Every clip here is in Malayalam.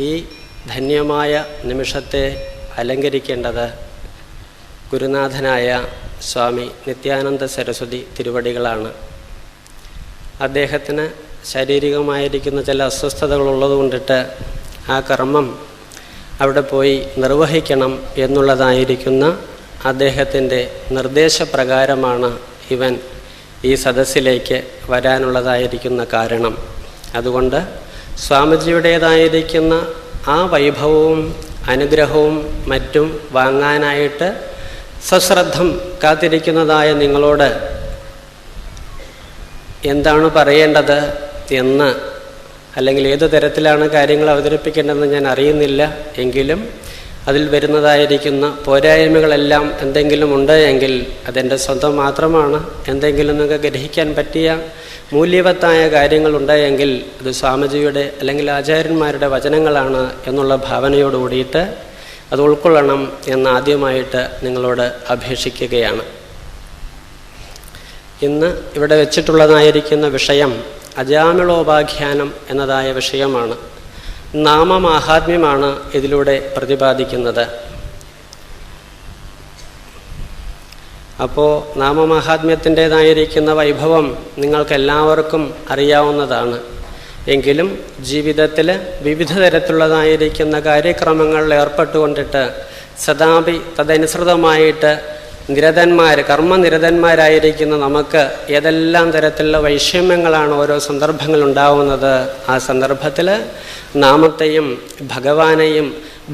ഈ ധന്യമായ നിമിഷത്തെ അലങ്കരിക്കേണ്ടത് ഗുരുനാഥനായ സ്വാമി നിത്യാനന്ദ സരസ്വതി തിരുവടികളാണ്. അദ്ദേഹത്തിന് ശാരീരികമായിരിക്കുന്ന ചില അസ്വസ്ഥതകളുള്ളതുകൊണ്ടിട്ട് ആ കർമ്മം അവിടെ പോയി നിർവഹിക്കണം എന്നുള്ളതായിരിക്കുന്ന അദ്ദേഹത്തിൻ്റെ നിർദ്ദേശപ്രകാരമാണ് ഇവൻ ഈ സദസ്സിലേക്ക് വരാനുള്ളതായിരിക്കുന്ന കാരണം. അതുകൊണ്ട് സ്വാമിജിയുടേതായിരിക്കുന്ന ആ വൈഭവവും അനുഗ്രഹവും മറ്റും വാങ്ങാനായിട്ട് സശ്രദ്ധം കാത്തിരിക്കുന്നതായ നിങ്ങളോട് എന്താണ് പറയേണ്ടത് എന്ന്, അല്ലെങ്കിൽ ഏതു തരത്തിലാണ് കാര്യങ്ങൾ അവതരിപ്പിക്കേണ്ടതെന്ന് ഞാൻ അറിയുന്നില്ല. എങ്കിലും അതിൽ വരുന്നതായിരിക്കുന്ന പോരായ്മകളെല്ലാം എന്തെങ്കിലും ഉണ്ട് എങ്കിൽ അതെൻ്റെ സ്വന്തം മാത്രമാണ്. എന്തെങ്കിലും നിങ്ങൾക്ക് ഗ്രഹിക്കാൻ പറ്റിയ മൂല്യവത്തായ കാര്യങ്ങളുണ്ടെങ്കിൽ അത് സ്വാമിജിയുടെ അല്ലെങ്കിൽ ആചാര്യന്മാരുടെ വചനങ്ങളാണ് എന്നുള്ള ഭാവനയോട് കൂടിയിട്ട് അത് ഉൾക്കൊള്ളണം എന്നാദ്യമായിട്ട് നിങ്ങളോട് അപേക്ഷിക്കുകയാണ്. ഇന്ന് ഇവിടെ വെച്ചിട്ടുള്ളതായിരിക്കുന്ന വിഷയം അജാമിളോപാഖ്യാനം എന്നതായ വിഷയമാണ്. നാമമാഹാത്മ്യമാണ് ഇതിലൂടെ പ്രതിപാദിക്കുന്നത്. അപ്പോൾ നാമമാഹാത്മ്യത്തിൻ്റേതായിരിക്കുന്ന വൈഭവം നിങ്ങൾക്കെല്ലാവർക്കും അറിയാവുന്നതാണ്. എങ്കിലും ജീവിതത്തിൽ വിവിധ തരത്തിലുള്ളതായിരിക്കുന്ന കാര്യക്രമങ്ങളിൽ ഏർപ്പെട്ടുകൊണ്ടിട്ട് സദാപി തദനുസൃതമായിട്ട് കർമ്മനിരതന്മാരായിരിക്കുന്ന നമുക്ക് ഏതെല്ലാം തരത്തിലുള്ള വൈഷമ്യങ്ങളാണ് ഓരോ സന്ദർഭങ്ങളുണ്ടാവുന്നത്. ആ സന്ദർഭത്തിൽ നാമത്തെയും ഭഗവാനെയും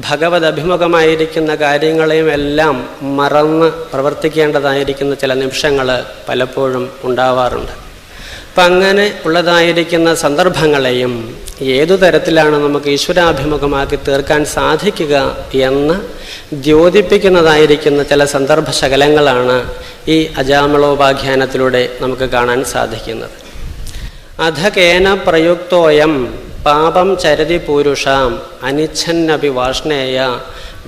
ഭഗവത് അഭിമുഖമായിരിക്കുന്ന കാര്യങ്ങളെയും എല്ലാം മറന്ന് പ്രവർത്തിക്കേണ്ടതായിരിക്കുന്ന ചില നിമിഷങ്ങൾ പലപ്പോഴും ഉണ്ടാവാറുണ്ട്. അപ്പം അങ്ങനെ ഉള്ളതായിരിക്കുന്ന സന്ദർഭങ്ങളെയും ഏതു തരത്തിലാണ് നമുക്ക് ഈശ്വരാഭിമുഖമാക്കി തീർക്കാൻ സാധിക്കുക എന്ന് ദ്യോതിപ്പിക്കുന്നതായിരിക്കുന്ന ചില സന്ദർഭശകലങ്ങളാണ് ഈ അജാമിളോപാഖ്യാനത്തിലൂടെ നമുക്ക് കാണാൻ സാധിക്കുന്നത്. അധകേന പ്രയുക്തോയം പാപം ചരതി പൂരുഷാം അനിച്ഛന്നപി വാഷ്ണേയ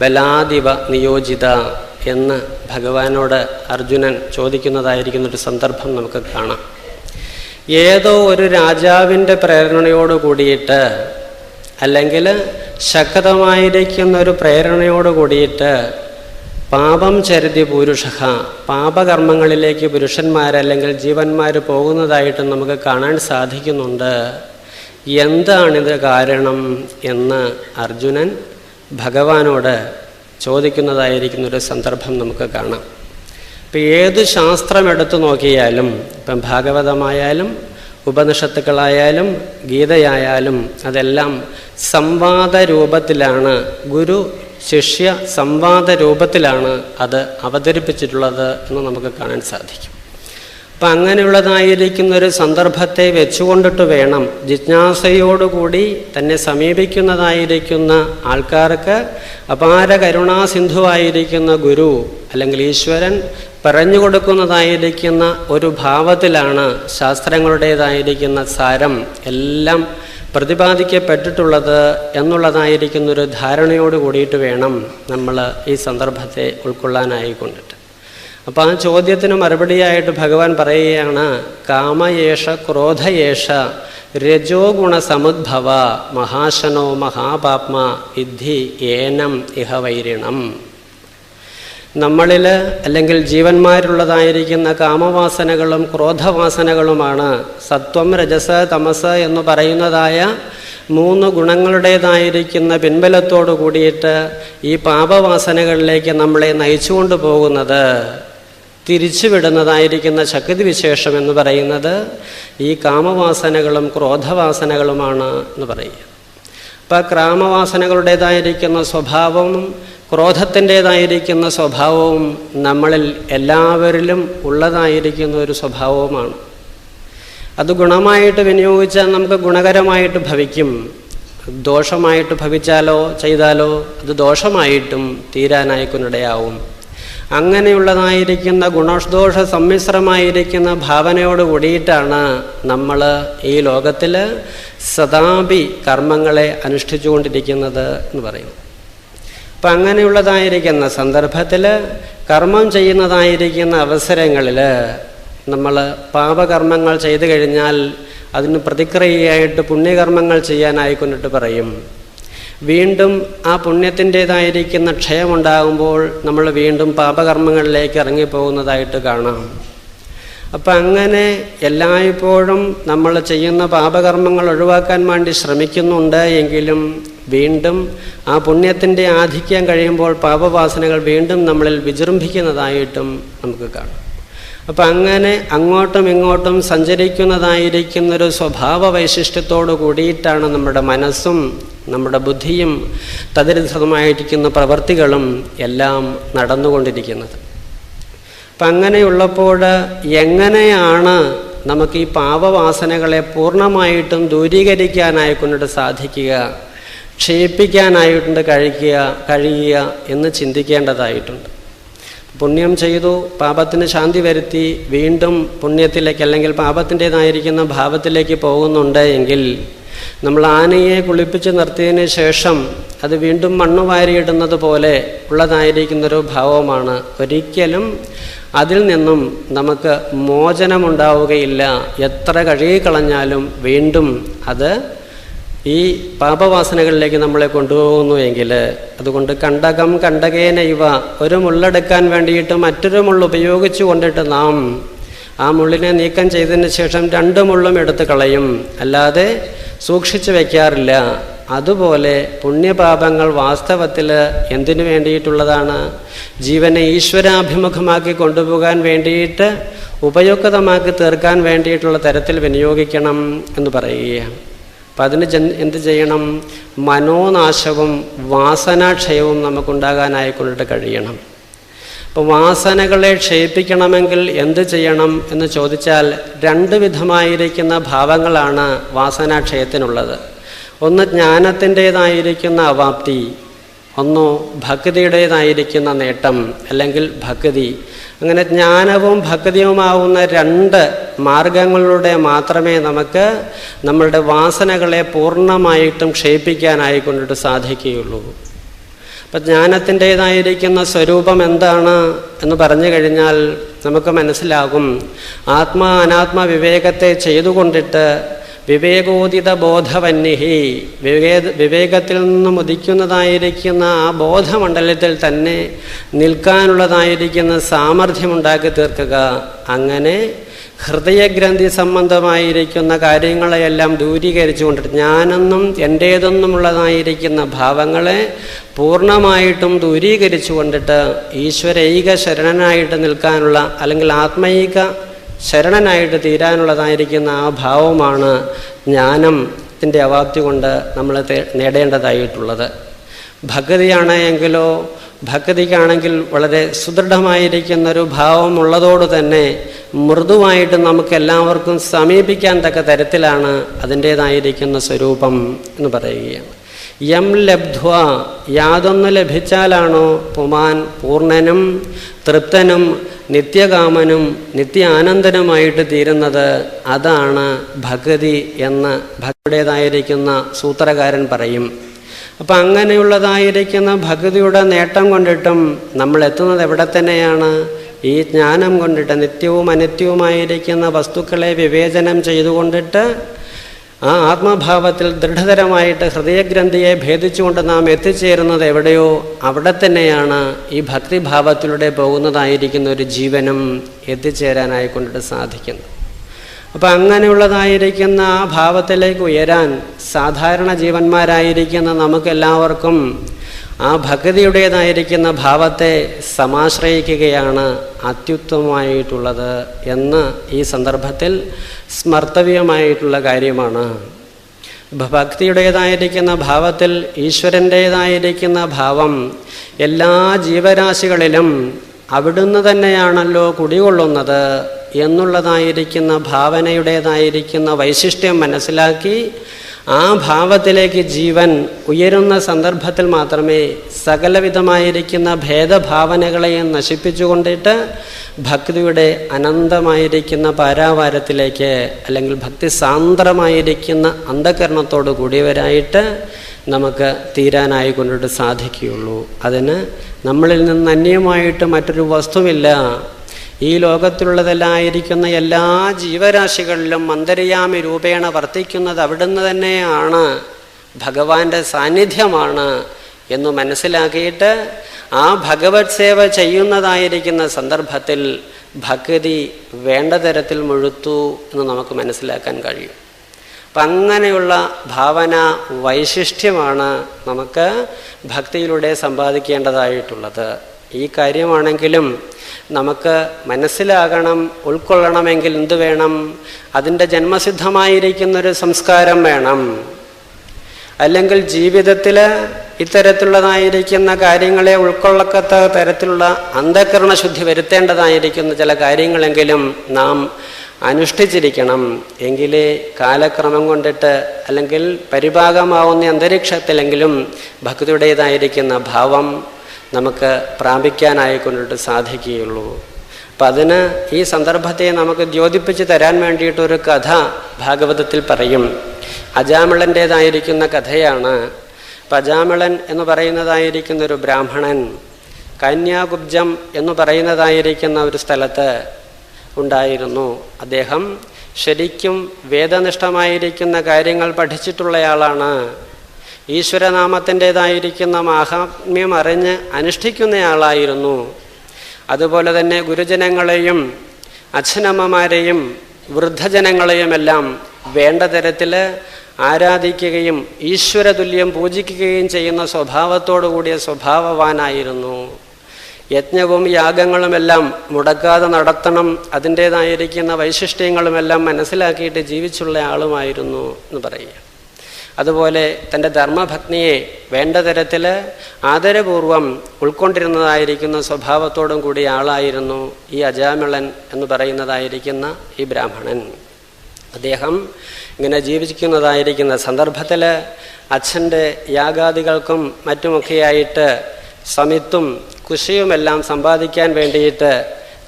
ബലാദിവ നിയോജിത എന്ന് ഭഗവാനോട് അർജുനൻ ചോദിക്കുന്നതായിരിക്കുന്നൊരു സന്ദർഭം നമുക്ക് കാണാം. ഏതോ ഒരു രാജാവിൻ്റെ പ്രേരണയോട് കൂടിയിട്ട്, അല്ലെങ്കിൽ ശക്തമായിരിക്കുന്ന ഒരു പ്രേരണയോട് കൂടിയിട്ട് പാപം ചരിതി പുരുഷ, പാപകർമ്മങ്ങളിലേക്ക് പുരുഷന്മാരല്ലെങ്കിൽ ജീവന്മാർ പോകുന്നതായിട്ട് നമുക്ക് കാണാൻ സാധിക്കുന്നുണ്ട്. എന്താണിത് കാരണം എന്ന് അർജുനൻ ഭഗവാനോട് ചോദിക്കുന്നതായിരിക്കുന്നൊരു സന്ദർഭം നമുക്ക് കാണാം. ഇപ്പം ഏത് ശാസ്ത്രം എടുത്തു നോക്കിയാലും, ഇപ്പം ഭാഗവതമായാലും ഉപനിഷത്തുക്കളായാലും ഗീതയായാലും അതെല്ലാം സംവാദ രൂപത്തിലാണ്, ഗുരു ശിഷ്യ സംവാദ രൂപത്തിലാണ് അത് അവതരിപ്പിച്ചിട്ടുള്ളത് എന്ന് നമുക്ക് കാണാൻ സാധിക്കും. അപ്പം അങ്ങനെയുള്ളതായിരിക്കുന്നൊരു സന്ദർഭത്തെ വെച്ചുകൊണ്ടിട്ട് വേണം ജിജ്ഞാസയോടുകൂടി തന്നെ സമീപിക്കുന്നതായിരിക്കുന്ന ആൾക്കാർക്ക് അപാര കരുണാസിന്ധുവായിരിക്കുന്ന ഗുരു അല്ലെങ്കിൽ ഈശ്വരൻ പറഞ്ഞു കൊടുക്കുന്നതായിരിക്കുന്ന ഒരു ഭാവത്തിലാണ് ശാസ്ത്രങ്ങളുടേതായിരിക്കുന്ന സാരം എല്ലാം പ്രതിപാദിക്കപ്പെട്ടിട്ടുള്ളത് എന്നുള്ളതായിരിക്കുന്നൊരു ധാരണയോട് കൂടിയിട്ട് വേണം നമ്മൾ ഈ സന്ദർഭത്തെ ഉൾക്കൊള്ളാനായിക്കൊണ്ടിട്ട്. അപ്പോൾ ആ ചോദ്യത്തിന് മറുപടിയായിട്ട് ഭഗവാൻ പറയുകയാണ്, കാമയേഷ ക്രോധയേഷ രജോ ഗുണസമുദ്ഭവ മഹാശനോ മഹാപാപ്മ ഇദ്ധി ഏനം ഇഹ വൈരിണം. നമ്മളിൽ അല്ലെങ്കിൽ ജീവന്മാരുള്ളതായിരിക്കുന്ന കാമവാസനകളും ക്രോധവാസനകളുമാണ് സത്വം രജസ് തമസ് എന്ന് പറയുന്നതായ 3 ഗുണങ്ങളുടേതായിരിക്കുന്ന പിൻബലത്തോടു കൂടിയിട്ട് ഈ പാപവാസനകളിലേക്ക് നമ്മളെ നയിച്ചുകൊണ്ട് പോകുന്നത്. തിരിച്ചുവിടുന്നതായിരിക്കുന്ന ശക്തി വിശേഷം എന്ന് പറയുന്നത് ഈ കാമവാസനകളും ക്രോധവാസനകളുമാണ് എന്ന് പറയുക. അപ്പം കാമവാസനകളുടേതായിരിക്കുന്ന സ്വഭാവവും ക്രോധത്തിൻ്റേതായിരിക്കുന്ന സ്വഭാവവും നമ്മളിൽ എല്ലാവരിലും ഉള്ളതായിരിക്കുന്ന ഒരു സ്വഭാവവുമാണ്. അത് ഗുണമായിട്ട് വിനിയോഗിച്ചാൽ നമുക്ക് ഗുണകരമായിട്ട് ഭവിക്കും. ദോഷമായിട്ട് ഭവിച്ചാലോ ചെയ്താലോ അത് ദോഷമായിട്ടും തീരാനായിക്കൊണ്ടിടയാവും. അങ്ങനെയുള്ളതായിരിക്കുന്ന ഗുണദോഷ സമ്മിശ്രമായിരിക്കുന്ന ഭാവനയോട് കൂടിയിട്ടാണ് നമ്മൾ ഈ ലോകത്തിൽ സദാപി കർമ്മങ്ങളെ അനുഷ്ഠിച്ചുകൊണ്ടിരിക്കുന്നത് എന്ന് പറയും. അപ്പം അങ്ങനെയുള്ളതായിരിക്കുന്ന സന്ദർഭത്തിൽ കർമ്മം ചെയ്യുന്നതായിരിക്കുന്ന അവസരങ്ങളിൽ നമ്മൾ പാപകർമ്മങ്ങൾ ചെയ്തു കഴിഞ്ഞാൽ അതിന് പ്രതിക്രിയയായിട്ട് പുണ്യകർമ്മങ്ങൾ ചെയ്യാനായിക്കൊണ്ടിട്ട് പറയും. വീണ്ടും ആ പുണ്യത്തിൻ്റേതായിരിക്കുന്ന ക്ഷയമുണ്ടാകുമ്പോൾ നമ്മൾ വീണ്ടും പാപകർമ്മങ്ങളിലേക്ക് ഇറങ്ങിപ്പോകുന്നതായിട്ട് കാണാം. അപ്പം അങ്ങനെ എല്ലായ്പ്പോഴും നമ്മൾ ചെയ്യുന്ന പാപകർമ്മങ്ങൾ ഒഴിവാക്കാൻ വേണ്ടി ശ്രമിക്കുന്നുണ്ട് എങ്കിലും വീണ്ടും ആ പുണ്യത്തിൻ്റെ ആധിക്യം കഴിയുമ്പോൾ പാപവാസനകൾ വീണ്ടും നമ്മളിൽ വിജൃംഭിക്കുന്നതായിട്ടും നമുക്ക് കാണാം. അപ്പം അങ്ങനെ അങ്ങോട്ടും ഇങ്ങോട്ടും സഞ്ചരിക്കുന്നതായിരിക്കുന്നൊരു സ്വഭാവ വൈശിഷ്ട്യത്തോടു കൂടിയിട്ടാണ് നമ്മുടെ മനസ്സും നമ്മുടെ ബുദ്ധിയും തദനുസൃതമായിരിക്കുന്ന പ്രവൃത്തികളും എല്ലാം നടന്നുകൊണ്ടിരിക്കുന്നത്. അപ്പം അങ്ങനെയുള്ളപ്പോൾ എങ്ങനെയാണ് നമുക്ക് ഈ പാപവാസനകളെ പൂർണ്ണമായിട്ടും ദൂരീകരിക്കാനായിക്കൊണ്ട് സാധിക്കുക, ക്ഷയിപ്പിക്കാനായിട്ടുണ്ട് കഴിയുക എന്ന് ചിന്തിക്കേണ്ടതായിട്ടുണ്ട്. പുണ്യം ചെയ്തു, പാപത്തിന് ശാന്തി വരുത്തി, വീണ്ടും പുണ്യത്തിലേക്ക് അല്ലെങ്കിൽ പാപത്തിൻ്റേതായിരിക്കുന്ന ഭാവത്തിലേക്ക് പോകുന്നുണ്ട് എങ്കിൽ നമ്മൾ ആനയെ കുളിപ്പിച്ച് നിർത്തിയതിന് ശേഷം അത് വീണ്ടും മണ്ണ് വാരിയിടുന്നത് പോലെ ഉള്ളതായിരിക്കുന്നൊരു ഭാവമാണ്. ഒരിക്കലും അതിൽ നിന്നും നമുക്ക് മോചനമുണ്ടാവുകയില്ല. എത്ര കഴുകിക്കളഞ്ഞാലും വീണ്ടും അത് ഈ പാപവാസനകളിലേക്ക് നമ്മളെ കൊണ്ടുപോകുന്നു എങ്കിൽ, അതുകൊണ്ട് കണ്ടകം കണ്ടകേന ഇവ, ഒരു മുള്ളെടുക്കാൻ വേണ്ടിയിട്ട് മറ്റൊരു മുള്ള ഉപയോഗിച്ചു കൊണ്ടിട്ട് നാം ആ മുള്ളിനെ നീക്കം ചെയ്തതിന് ശേഷം 2 മുള്ളും എടുത്ത് കളയും, അല്ലാതെ സൂക്ഷിച്ചു വയ്ക്കാറില്ല. അതുപോലെ പുണ്യപാപങ്ങൾ വാസ്തവത്തിൽ എന്തിനു വേണ്ടിയിട്ടുള്ളതാണ്? ജീവനെ ഈശ്വരാഭിമുഖമാക്കി കൊണ്ടുപോകാൻ വേണ്ടിയിട്ട്, ഉപയുക്തമാക്കി തീർക്കാൻ വേണ്ടിയിട്ടുള്ള തരത്തിൽ വിനിയോഗിക്കണം എന്ന് പറയുകയാണ്. അപ്പം അതിന് എന്ത് ചെയ്യണം? മനോനാശവും വാസനാക്ഷയവും നമുക്കുണ്ടാകാനായിക്കൊണ്ടിട്ട് കഴിയണം. അപ്പോൾ വാസനകളെ ക്ഷയിപ്പിക്കണമെങ്കിൽ എന്ത് ചെയ്യണം എന്ന് ചോദിച്ചാൽ 2 വിധമായിരിക്കുന്ന ഭാവങ്ങളാണ് വാസനാക്ഷയത്തിനുള്ളത്. ഒന്ന് ജ്ഞാനത്തിൻ്റേതായിരിക്കുന്ന അവാപ്തി, ഒന്നോ ഭക്തിയുടേതായിരിക്കുന്ന നേട്ടം അല്ലെങ്കിൽ ഭക്തി. അങ്ങനെ ജ്ഞാനവും ഭക്തിയുമാവുന്ന 2 മാർഗങ്ങളിലൂടെ മാത്രമേ നമുക്ക് നമ്മളുടെ വാസനകളെ പൂർണ്ണമായിട്ടും ക്ഷയിപ്പിക്കാനായിക്കൊണ്ടിട്ട് സാധിക്കുകയുള്ളൂ. അപ്പം ജ്ഞാനത്തിൻ്റേതായിരിക്കുന്ന സ്വരൂപം എന്താണ് എന്ന് പറഞ്ഞു കഴിഞ്ഞാൽ നമുക്ക് മനസ്സിലാകും. ആത്മാ അനാത്മ വിവേകത്തെ ചെയ്തുകൊണ്ടിട്ട് വിവേകോദിത ബോധവന്യഹി, വിവേകത്തിൽ നിന്നും ഉദിക്കുന്നതായിരിക്കുന്ന ആ ബോധമണ്ഡലത്തിൽ തന്നെ നിൽക്കാനുള്ളതായിരിക്കുന്ന സാമർഥ്യമുണ്ടാക്കി തീർക്കുക. അങ്ങനെ ഹൃദയഗ്രന്ഥി സംബന്ധമായിരിക്കുന്ന കാര്യങ്ങളെയെല്ലാം ദൂരീകരിച്ചുകൊണ്ടിട്ട് ഞാനെന്നും എൻ്റേതെന്നുമുള്ളതായിരിക്കുന്ന ഭാവങ്ങളെ പൂർണ്ണമായിട്ടും ദൂരീകരിച്ചു കൊണ്ടിട്ട് ഈശ്വരൈക ശരണനായിട്ട് നിൽക്കാനുള്ള അല്ലെങ്കിൽ ആത്മൈക ശരണനായിട്ട് തീരാനുള്ളതായിരിക്കുന്ന ആ ഭാവമാണ് ജ്ഞാനത്തിൻ്റെ അവാപ്തി കൊണ്ട് നമ്മൾ നേടേണ്ടതായിട്ടുള്ളത്. ഭക്തിയാണ് എങ്കിലോ, ഭക്തിക്കാണെങ്കിൽ വളരെ സുദൃഢമായിരിക്കുന്നൊരു ഭാവമുള്ളതോട് തന്നെ മൃദുവായിട്ട് നമുക്ക് എല്ലാവർക്കും സമീപിക്കാൻ തക്ക തരത്തിലാണ് അതിൻ്റേതായിരിക്കുന്ന സ്വരൂപം എന്ന് പറയുകയാണ്. യം ലബ്ധ്വ, യാതൊന്ന് ലഭിച്ചാലാണോ പുമാൻ പൂർണ്ണനും തൃപ്തനും നിത്യകാമനും നിത്യാനന്ദനുമായിട്ട് തീരുന്നത്, അതാണ് ഭക്തി എന്ന് ഭക്തിയുടേതായിരിക്കുന്ന സൂത്രകാരൻ പറയും. അപ്പം അങ്ങനെയുള്ളതായിരിക്കുന്ന ഭക്തിയുടെ നേട്ടം കൊണ്ടിട്ടും നമ്മൾ എത്തുന്നത് എവിടെ തന്നെയാണ്? ഈ ജ്ഞാനം കൊണ്ടിട്ട് നിത്യവും അനിത്യവുമായിരിക്കുന്ന വസ്തുക്കളെ വിവേചനം ചെയ്തുകൊണ്ടിട്ട് ആ ആത്മഭാവത്തിൽ ദൃഢതരമായിട്ട് ഹൃദയഗ്രന്ഥിയെ ഭേദിച്ചുകൊണ്ട് നാം എത്തിച്ചേരുന്നത് എവിടെയോ അവിടെ തന്നെയാണ് ഈ ഭക്തിഭാവത്തിലൂടെ പോകുന്നതായിരിക്കുന്ന ഒരു ജീവനും എത്തിച്ചേരാനായിക്കൊണ്ടിട്ട് സാധിക്കുന്നത്. അപ്പം അങ്ങനെയുള്ളതായിരിക്കുന്ന ആ ഭാവത്തിലേക്ക് ഉയരാൻ സാധാരണ ജീവന്മാരായിരിക്കുന്ന നമുക്കെല്ലാവർക്കും ആ ഭക്തിയുടേതായിരിക്കുന്ന ഭാവത്തെ സമാശ്രയിക്കുകയാണ് അത്യുത്തമമായിട്ടുള്ളത് എന്ന് ഈ സന്ദർഭത്തിൽ സ്മർത്തവ്യമായിട്ടുള്ള കാര്യമാണ്. ഭക്തിയുടേതായിരിക്കുന്ന ഭാവത്തിൽ ഈശ്വരൻ്റേതായിരിക്കുന്ന ഭാവം എല്ലാ ജീവരാശികളിലും അവിടുന്ന് തന്നെയാണല്ലോ കുടികൊള്ളുന്നത് എന്നുള്ളതായിരിക്കുന്ന ഭാവനയുടേതായിരിക്കുന്ന വൈശിഷ്ട്യം മനസ്സിലാക്കി ആ ഭാവത്തിലേക്ക് ജീവൻ ഉയരുന്ന സന്ദർഭത്തിൽ മാത്രമേ സകലവിധമായിരിക്കുന്ന ഭേദഭാവനകളെയും നശിപ്പിച്ചുകൊണ്ടിട്ട് ഭക്തിയുടെ അനന്തമായിരിക്കുന്ന പാരാവാരത്തിലേക്ക് അല്ലെങ്കിൽ ഭക്തി സാന്ദ്രമായിരിക്കുന്ന അന്ധകരണത്തോട് കൂടിയവരായിട്ട് നമുക്ക് തീരാനായി കൊണ്ടിട്ട് സാധിക്കുകയുള്ളൂ. അതിന് നമ്മളിൽ നിന്ന് അന്യമായിട്ട് മറ്റൊരു വസ്തുവില്ല. ഈ ലോകത്തിലുള്ളതെല്ലായിരിക്കുന്ന എല്ലാ ജീവരാശികളിലും അന്തര്യാമി രൂപേണ വർത്തിക്കുന്നത് അവിടുന്ന് തന്നെയാണ്. ഭഗവാന്റെ സാന്നിധ്യമാണ് എന്ന് മനസ്സിലാക്കിയിട്ട് ആ ഭഗവത് സേവ ചെയ്യുന്നതായിരിക്കുന്ന സന്ദർഭത്തിൽ ഭക്തി വേണ്ട തരത്തിൽ മുഴുത്തു എന്ന് നമുക്ക് മനസ്സിലാക്കാൻ കഴിയും. അപ്പം അങ്ങനെയുള്ള ഭാവന വൈശിഷ്ട്യമാണ് നമുക്ക് ഭക്തിയിലൂടെ സമ്പാദിക്കേണ്ടതായിട്ടുള്ളത്. ഈ കാര്യമാണെങ്കിലും നമുക്ക് മനസ്സിലാകണം, ഉൾക്കൊള്ളണമെങ്കിൽ എന്ത് വേണം? അതിൻ്റെ ജന്മസിദ്ധമായിരിക്കുന്നൊരു സംസ്കാരം വേണം. അല്ലെങ്കിൽ ജീവിതത്തിൽ ഇത്തരത്തിലുള്ളതായിരിക്കുന്ന കാര്യങ്ങളെ ഉൾക്കൊള്ളക്കത്ത തരത്തിലുള്ള അന്ധകരണ ശുദ്ധി വരുത്തേണ്ടതായിരിക്കുന്ന ചില കാര്യങ്ങളെങ്കിലും നാം അനുഷ്ഠിച്ചിരിക്കണം. എങ്കിലേ കാലക്രമം കൊണ്ടിട്ട് അല്ലെങ്കിൽ പരിഭാഗമാവുന്ന അന്തരീക്ഷത്തിലെങ്കിലും ഭക്തിയുടേതായിരിക്കുന്ന ഭാവം നമുക്ക് പ്രാപിക്കാനായിക്കൊണ്ടിട്ട് സാധിക്കുകയുള്ളൂ. അപ്പം അതിന് ഈ സന്ദർഭത്തെ നമുക്ക് ദ്യോതിപ്പിച്ച് തരാൻ വേണ്ടിയിട്ടൊരു കഥ ഭാഗവതത്തിൽ പറയും. അജാമിളൻ്റേതായിരിക്കുന്ന കഥയാണ്. അപ്പം അജാമിളൻ എന്ന് പറയുന്നതായിരിക്കുന്ന ഒരു ബ്രാഹ്മണൻ കന്യാകുബ്ജം എന്ന് പറയുന്നതായിരിക്കുന്ന ഒരു സ്ഥലത്ത് ഉണ്ടായിരുന്നു. അദ്ദേഹം ശരിക്കും വേദനിഷ്ഠമായിരിക്കുന്ന കാര്യങ്ങൾ പഠിച്ചിട്ടുള്ളയാളാണ്. ഈശ്വരനാമത്തിൻ്റേതായിരിക്കുന്ന മാഹാത്മ്യം അറിഞ്ഞ് അനുഷ്ഠിക്കുന്നയാളായിരുന്നു. അതുപോലെ തന്നെ ഗുരുജനങ്ങളെയും അച്ഛനമ്മമാരെയും വൃദ്ധജനങ്ങളെയുമെല്ലാം വേണ്ട തരത്തിൽ ആരാധിക്കുകയും ഈശ്വരതുല്യം പൂജിക്കുകയും ചെയ്യുന്ന സ്വഭാവത്തോടു കൂടിയ സ്വഭാവവാനായിരുന്നു. യജ്ഞവും യാഗങ്ങളുമെല്ലാം മുടക്കാതെ നടത്തണം, അതിൻ്റേതായിരിക്കുന്ന വൈശിഷ്ട്യങ്ങളുമെല്ലാം മനസ്സിലാക്കിയിട്ട് ജീവിച്ചുള്ള ആളുമായിരുന്നു എന്ന് പറയുക. അതുപോലെ തൻ്റെ ധർമ്മഭഗ്നിയെ വേണ്ട തരത്തിൽ ആദരപൂർവം ഉൾക്കൊണ്ടിരുന്നതായിരിക്കുന്ന സ്വഭാവത്തോടും കൂടിയ ആളായിരുന്നു ഈ അജാമിളൻ എന്ന് പറയുന്നതായിരിക്കുന്ന ഈ ബ്രാഹ്മണൻ. അദ്ദേഹം ഇങ്ങനെ ജീവിക്കുന്നതായിരിക്കുന്ന സന്ദർഭത്തിൽ അച്ഛൻ്റെ യാഗാദികൾക്കും മറ്റുമൊക്കെയായിട്ട് സമിത്തും കുശിയുമെല്ലാം സമ്പാദിക്കാൻ വേണ്ടിയിട്ട്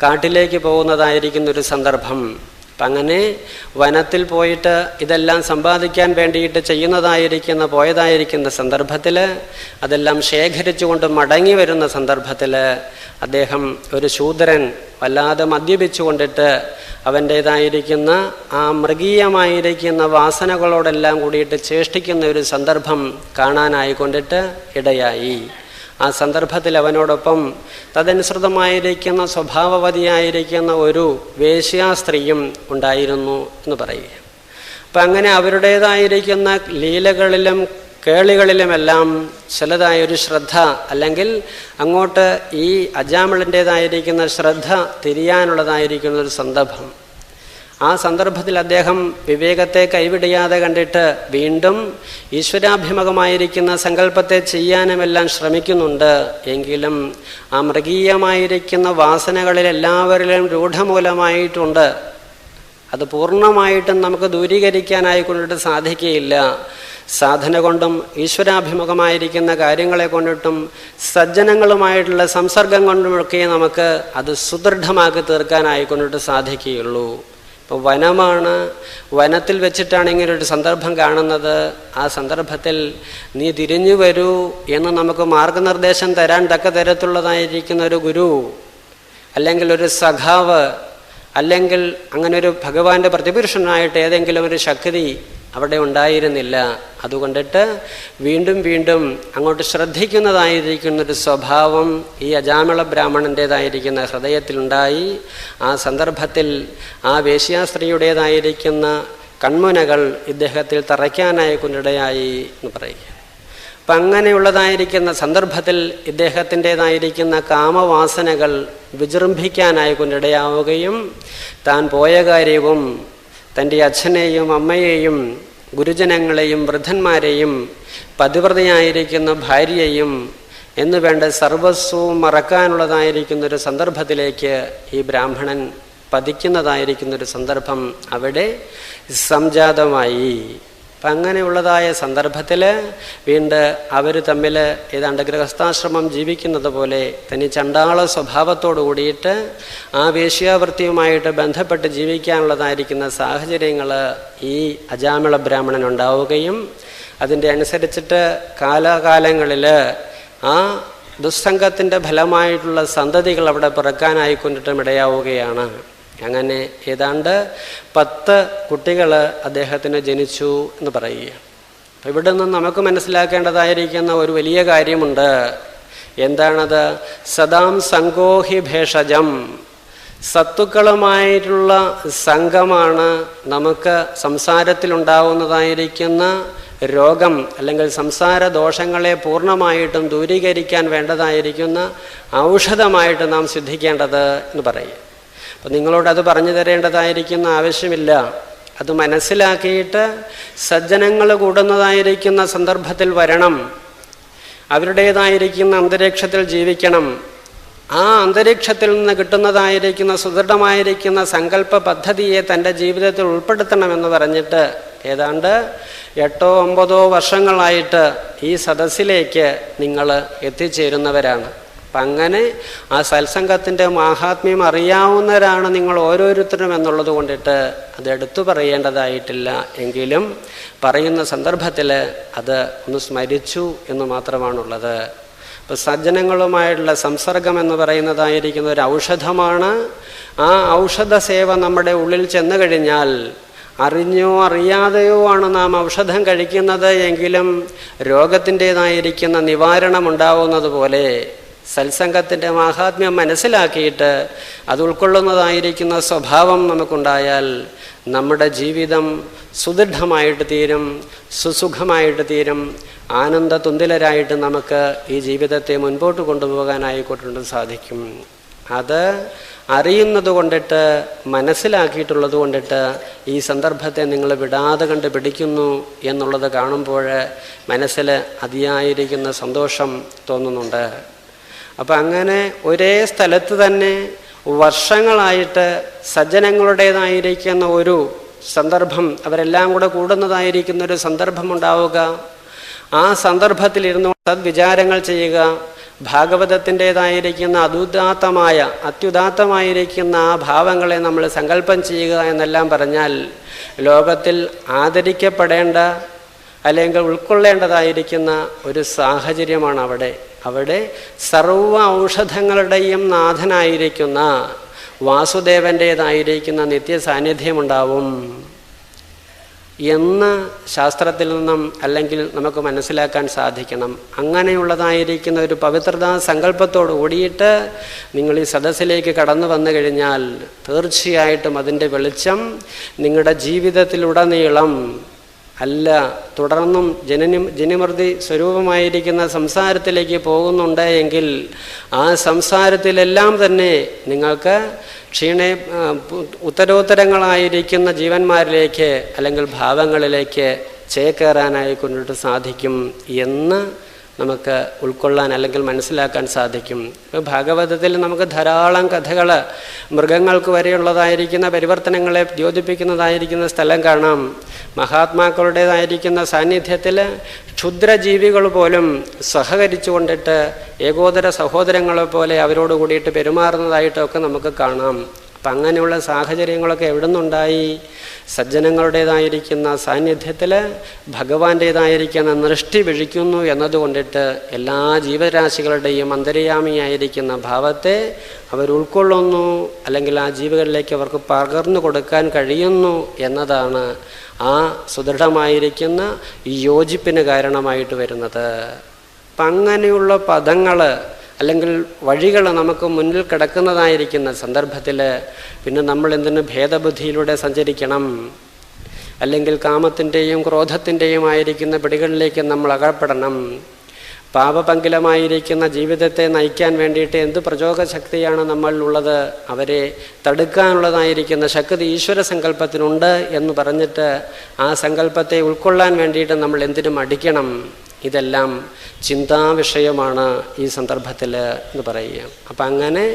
കാട്ടിലേക്ക് പോകുന്നതായിരിക്കുന്നൊരു സന്ദർഭം. അപ്പം അങ്ങനെ വനത്തിൽ പോയിട്ട് ഇതെല്ലാം സമ്പാദിക്കാൻ വേണ്ടിയിട്ട് പോയതായിരിക്കുന്ന സന്ദർഭത്തിൽ അതെല്ലാം ശേഖരിച്ചുകൊണ്ട് മടങ്ങി വരുന്ന സന്ദർഭത്തിൽ അദ്ദേഹം ഒരു ശൂദ്രൻ വല്ലാതെ മദ്യപിച്ചു കൊണ്ടിട്ട് അവൻ്റേതായിരിക്കുന്ന ആ മൃഗീയമായിരിക്കുന്ന വാസനകളോടെല്ലാം കൂടിയിട്ട് ചേഷ്ടിക്കുന്ന ഒരു സന്ദർഭം കാണാനായിക്കൊണ്ടിട്ട് ഇടയായി. ആ സന്ദർഭത്തിൽ അവനോടൊപ്പം തദനുസൃതമായിരിക്കുന്ന സ്വഭാവവതിയായിരിക്കുന്ന ഒരു വേശ്യാസ്ത്രീയും ഉണ്ടായിരുന്നു എന്ന് പറയുക. അപ്പം അങ്ങനെ അവരുടേതായിരിക്കുന്ന ലീലകളിലും കേളികളിലുമെല്ലാം ചിലതായൊരു ശ്രദ്ധ, അല്ലെങ്കിൽ അങ്ങോട്ട് ഈ അജാമിളൻ്റേതായിരിക്കുന്ന ശ്രദ്ധ തിരിയാനുള്ളതായിരിക്കുന്ന ഒരു സന്ദർഭം. ആ സന്ദർഭത്തിൽ അദ്ദേഹം വിവേകത്തെ കൈവിടിയാതെ കണ്ടിട്ട് വീണ്ടും ഈശ്വരാഭിമുഖമായിരിക്കുന്ന സങ്കല്പത്തെ ചെയ്യാനുമെല്ലാം ശ്രമിക്കുന്നുണ്ട്. എങ്കിലും ആ മൃഗീയമായിരിക്കുന്ന വാസനകളിൽ എല്ലാവരിലും രൂഢമൂലമായിട്ടുണ്ട്. അത് പൂർണ്ണമായിട്ടും നമുക്ക് ദൂരീകരിക്കാനായിക്കൊണ്ടിട്ട് സാധിക്കുകയില്ല. സാധന കൊണ്ടും ഈശ്വരാഭിമുഖമായിരിക്കുന്ന കാര്യങ്ങളെ കൊണ്ടിട്ടും സജ്ജനങ്ങളുമായിട്ടുള്ള സംസർഗം കൊണ്ടുമൊക്കെ നമുക്ക് അത് സുദൃഢമാക്കി തീർക്കാനായിക്കൊണ്ടിട്ട് സാധിക്കുകയുള്ളൂ. ഇപ്പോൾ വനമാണ്, വനത്തിൽ വെച്ചിട്ടാണ് ഇങ്ങനൊരു സന്ദർഭം കാണുന്നത്. ആ സന്ദർഭത്തിൽ നീ തിരിഞ്ഞു വരൂ എന്ന് നമുക്ക് മാർഗനിർദ്ദേശം തരാൻ തക്ക തരത്തിലുള്ളതായിരിക്കുന്ന ഒരു ഗുരു, അല്ലെങ്കിൽ ഒരു സഖാവ്, അല്ലെങ്കിൽ അങ്ങനെ ഒരു ഭഗവാന്റെ പ്രതിപുരുഷനായിട്ട് ഏതെങ്കിലും ഒരു ശക്തി അവിടെ ഉണ്ടായിരുന്നില്ല. അതുകൊണ്ടിട്ട് വീണ്ടും വീണ്ടും അങ്ങോട്ട് ശ്രദ്ധിക്കുന്നതായിരിക്കുന്നൊരു സ്വഭാവം ഈ അജാമിള ബ്രാഹ്മണൻ്റേതായിരിക്കുന്ന ഹൃദയത്തിലുണ്ടായി. ആ സന്ദർഭത്തിൽ ആ വേശ്യാസ്ത്രീയുടേതായിരിക്കുന്ന കൺമുനകൾ ഇദ്ദേഹത്തിൽ തറയ്ക്കാനായി കൊണ്ടിടയായി എന്ന് പറയുക. അപ്പം അങ്ങനെയുള്ളതായിരിക്കുന്ന സന്ദർഭത്തിൽ ഇദ്ദേഹത്തിൻ്റേതായിരിക്കുന്ന കാമവാസനകൾ വിജൃംഭിക്കാനായി കൊണ്ടിടയാവുകയും താൻ പോയ കാര്യവും തൻ്റെ അച്ഛനെയും അമ്മയെയും ഗുരുജനങ്ങളെയും വൃദ്ധന്മാരെയും പതിവ്രതയായിരിക്കുന്ന ഭാര്യയെയും എന്ന് വേണ്ട സർവസ്വവും മറക്കാനുള്ളതായിരിക്കുന്നൊരു സന്ദർഭത്തിലേക്ക് ഈ ബ്രാഹ്മണൻ പതിക്കുന്നതായിരിക്കുന്നൊരു സന്ദർഭം അവിടെ സംജാതമായി. അപ്പം അങ്ങനെയുള്ളതായ സന്ദർഭത്തിൽ വീണ്ടും അവർ തമ്മിൽ ഏതാണ്ട് ഗൃഹസ്ഥാശ്രമം ജീവിക്കുന്നത് പോലെ തനി ചണ്ടാള സ്വഭാവത്തോടു കൂടിയിട്ട് ആ വേശ്യാവൃത്തിയുമായിട്ട് ബന്ധപ്പെട്ട് ജീവിക്കാനുള്ളതായിരിക്കുന്ന സാഹചര്യങ്ങൾ ഈ അജാമിള ബ്രാഹ്മണനുണ്ടാവുകയും അതിൻ്റെ അനുസരിച്ചിട്ട് കാലാകാലങ്ങളിൽ ആ ദുസ്സംഗത്തിൻ്റെ ഫലമായിട്ടുള്ള സന്തതികൾ അവിടെ പിറക്കാനായിക്കൊണ്ടിട്ടും ഇടയാവുകയാണ്. അങ്ങനെ ഏതാണ്ട് 10 കുട്ടികൾ അദ്ദേഹത്തിന് ജനിച്ചു എന്ന് പറയുക. അപ്പം ഇവിടെ നിന്ന് നമുക്ക് മനസ്സിലാക്കേണ്ടതായിരിക്കുന്ന ഒരു വലിയ കാര്യമുണ്ട്. എന്താണത്? സദാം സംഗോഹി ഭേഷജം. സത്തുക്കളുമായിട്ടുള്ള സംഘമാണ് നമുക്ക് സംസാരത്തിലുണ്ടാവുന്നതായിരിക്കുന്ന രോഗം അല്ലെങ്കിൽ സംസാര ദോഷങ്ങളെ പൂർണ്ണമായിട്ടും ദൂരീകരിക്കാൻ വേണ്ടതായിരിക്കുന്ന ഔഷധമായിട്ട് നാം സിദ്ധിക്കേണ്ടത് എന്ന് പറയും. അപ്പം നിങ്ങളോട് അത് പറഞ്ഞു തരേണ്ടതായിരിക്കുന്ന ആവശ്യമില്ല. അത് മനസ്സിലാക്കിയിട്ട് സജ്ജനങ്ങൾ കൂടുന്നതായിരിക്കുന്ന സന്ദർഭത്തിൽ വരണം. അവരുടേതായിരിക്കുന്ന അന്തരീക്ഷത്തിൽ ജീവിക്കണം. ആ അന്തരീക്ഷത്തിൽ നിന്ന് കിട്ടുന്നതായിരിക്കുന്ന സുദൃഢമായിരിക്കുന്ന സങ്കല്പ പദ്ധതിയെ തൻ്റെ ജീവിതത്തിൽ ഉൾപ്പെടുത്തണമെന്ന് പറഞ്ഞിട്ട് ഏതാണ്ട് 8-9 വർഷങ്ങളായിട്ട് ഈ സദസ്സിലേക്ക് നിങ്ങൾ എത്തിച്ചേരുന്നവരാണ്. അപ്പം അങ്ങനെ ആ സത്സംഗത്തിൻ്റെ മാഹാത്മ്യം അറിയാവുന്നവരാണ് നിങ്ങൾ ഓരോരുത്തരും എന്നുള്ളത് കൊണ്ടിട്ട് അത് എടുത്തു പറയേണ്ടതായിട്ടില്ല. എങ്കിലും പറയുന്ന സന്ദർഭത്തിൽ അത് ഒന്ന് സ്മരിച്ചു എന്ന് മാത്രമാണുള്ളത്. ഇപ്പോൾ സജ്ജനങ്ങളുമായിട്ടുള്ള സംസർഗം എന്ന് പറയുന്നതായിരിക്കുന്ന ഒരു ഔഷധമാണ്. ആ ഔഷധ സേവ നമ്മുടെ ഉള്ളിൽ ചെന്നു കഴിഞ്ഞാൽ, അറിഞ്ഞോ അറിയാതെയോ ആണ് നാം ഔഷധം കഴിക്കുന്നത് എങ്കിലും രോഗത്തിൻ്റേതായിരിക്കുന്ന നിവാരണം ഉണ്ടാവുന്നത് പോലെ സത്സംഗത്തിൻ്റെ മാഹാത്മ്യം മനസ്സിലാക്കിയിട്ട് അത് ഉൾക്കൊള്ളുന്നതായിരിക്കുന്ന സ്വഭാവം നമുക്കുണ്ടായാൽ നമ്മുടെ ജീവിതം സുദൃഢമായിട്ട് തീരും, സുസുഖമായിട്ട് തീരും, ആനന്ദ തുന്തിലരായിട്ട് നമുക്ക് ഈ ജീവിതത്തെ മുൻപോട്ട് കൊണ്ടുപോകാനായിക്കൊണ്ട് സാധിക്കും. അത് അറിയുന്നത് കൊണ്ടിട്ട്, മനസ്സിലാക്കിയിട്ടുള്ളത് കൊണ്ടിട്ട് ഈ സന്ദർഭത്തെ നിങ്ങൾ വിടാതെ കണ്ട് പിടിക്കുന്നു എന്നുള്ളത് കാണുമ്പോൾ മനസ്സിൽ അതിയായിരിക്കുന്ന സന്തോഷം തോന്നുന്നുണ്ട്. അപ്പം അങ്ങനെ ഒരേ സ്ഥലത്ത് തന്നെ വർഷങ്ങളായിട്ട് സജ്ജനങ്ങളുടേതായിരിക്കുന്ന ഒരു സന്ദർഭം, അവരെല്ലാം കൂടെ കൂടുന്നതായിരിക്കുന്ന ഒരു സന്ദർഭം ഉണ്ടാവുക. ആ സന്ദർഭത്തിലിരുന്നു സദ്വിചാരങ്ങൾ ചെയ്യുക. ഭാഗവതത്തിൻ്റേതായിരിക്കുന്ന അത്യുദാത്തമായിരിക്കുന്ന ആ ഭാവങ്ങളെ നമ്മൾ സങ്കല്പം ചെയ്യുക എന്നെല്ലാം പറഞ്ഞാൽ ലോകത്തിൽ ആദരിക്കപ്പെടേണ്ട അല്ലെങ്കിൽ ഉൾക്കൊള്ളേണ്ടതായിരിക്കുന്ന ഒരു സാഹചര്യമാണ് അവിടെ സർവ ഔഷധങ്ങളുടെയും നാഥനായിരിക്കുന്ന വാസുദേവൻ്റേതായിരിക്കുന്ന നിത്യസാന്നിധ്യമുണ്ടാവും എന്ന് ശാസ്ത്രത്തിൽ നിന്നും അല്ലെങ്കിൽ നമുക്ക് മനസ്സിലാക്കാൻ സാധിക്കണം. അങ്ങനെയുള്ളതായിരിക്കുന്ന ഒരു പവിത്രതാ സങ്കല്പത്തോട് കൂടിയിട്ട് നിങ്ങൾ ഈ സദസ്സിലേക്ക് കടന്നു വന്നു കഴിഞ്ഞാൽ തീർച്ചയായിട്ടും അതിൻ്റെ വെളിച്ചം നിങ്ങളുടെ ജീവിതത്തിലുടനീളം അല്ല, തുടർന്നും ജനിമൃതി സ്വരൂപമായിരിക്കുന്ന സംസാരത്തിലേക്ക് പോകുന്നുണ്ട് എങ്കിൽ ആ സംസാരത്തിലെല്ലാം തന്നെ നിങ്ങൾക്ക് ഉത്തരോത്തരങ്ങളായിരിക്കുന്ന ജീവന്മാരിലേക്ക് അല്ലെങ്കിൽ ഭാവങ്ങളിലേക്ക് ചേക്കേറാനായി കൊണ്ടിട്ട് സാധിക്കും എന്ന് നമുക്ക് ഉൾക്കൊള്ളാൻ അല്ലെങ്കിൽ മനസ്സിലാക്കാൻ സാധിക്കും. ഇപ്പോൾ ഭാഗവതത്തിൽ നമുക്ക് ധാരാളം കഥകൾ, മൃഗങ്ങൾക്ക് വരെയുള്ളതായിരിക്കുന്ന പരിവർത്തനങ്ങളെ ദ്യോതിപ്പിക്കുന്നതായിരിക്കുന്ന സ്ഥലം കാണാം. മഹാത്മാക്കളുടേതായിരിക്കുന്ന സാന്നിധ്യത്തിൽ ക്ഷുദ്രജീവികൾ പോലും സഹകരിച്ചു കൊണ്ടിട്ട് ഏകോദര സഹോദരങ്ങളെ പോലെ അവരോട് കൂടിയിട്ട് പെരുമാറുന്നതായിട്ടൊക്കെ നമുക്ക് കാണാം. അപ്പം അങ്ങനെയുള്ള സാഹചര്യങ്ങളൊക്കെ എവിടെ നിന്നുണ്ടായി? സജ്ജനങ്ങളുടേതായിരിക്കുന്ന സാന്നിധ്യത്തിൽ ഭഗവാന്റേതായിരിക്കുന്ന ദൃഷ്ടി വീഴിക്കുന്നു എന്നതുകൊണ്ടിട്ട് എല്ലാ ജീവരാശികളുടെയും അന്തര്യാമിയായിരിക്കുന്ന ഭാവത്തെ അവർ ഉൾക്കൊള്ളുന്നു, അല്ലെങ്കിൽ ആ ജീവികളിലേക്ക് അവർക്ക് പകർന്നു കൊടുക്കാൻ കഴിയുന്നു എന്നതാണ് ആ സുദൃഢമായിരിക്കുന്ന ഈ യോജിപ്പിന് കാരണമായിട്ട് വരുന്നത്. അപ്പം അങ്ങനെയുള്ള പദങ്ങൾ അല്ലെങ്കിൽ വഴികൾ നമുക്ക് മുന്നിൽ കിടക്കുന്നതായിരിക്കുന്ന സന്ദർഭത്തിൽ പിന്നെ നമ്മൾ എന്തിനു ഭേദബുദ്ധിയിലൂടെ സഞ്ചരിക്കണം? അല്ലെങ്കിൽ കാമത്തിൻ്റെയും ക്രോധത്തിൻ്റെയും ആയിരിക്കുന്ന പിടികളിലേക്ക് നമ്മൾ അകപ്പെടണം? പാപപങ്കിലമായിരിക്കുന്ന ജീവിതത്തെ നയിക്കാൻ വേണ്ടിയിട്ട് എന്ത് പ്രചോദക ശക്തിയാണ് നമ്മളിലുള്ളത്? അവരെ തടുക്കാനുള്ളതായിരിക്കുന്ന ശക്തി ഈശ്വര സങ്കല്പത്തിനുണ്ട് എന്ന് പറഞ്ഞിട്ട് ആ സങ്കല്പത്തെ ഉൾക്കൊള്ളാൻ വേണ്ടിയിട്ട് നമ്മൾ എന്തിനും അടിക്കണം? ഇതെല്ലാം ചിന്താവിഷയമാണ് ഈ സന്ദർഭത്തിൽ എന്ന് പറയുക. അപ്പം അങ്ങനെ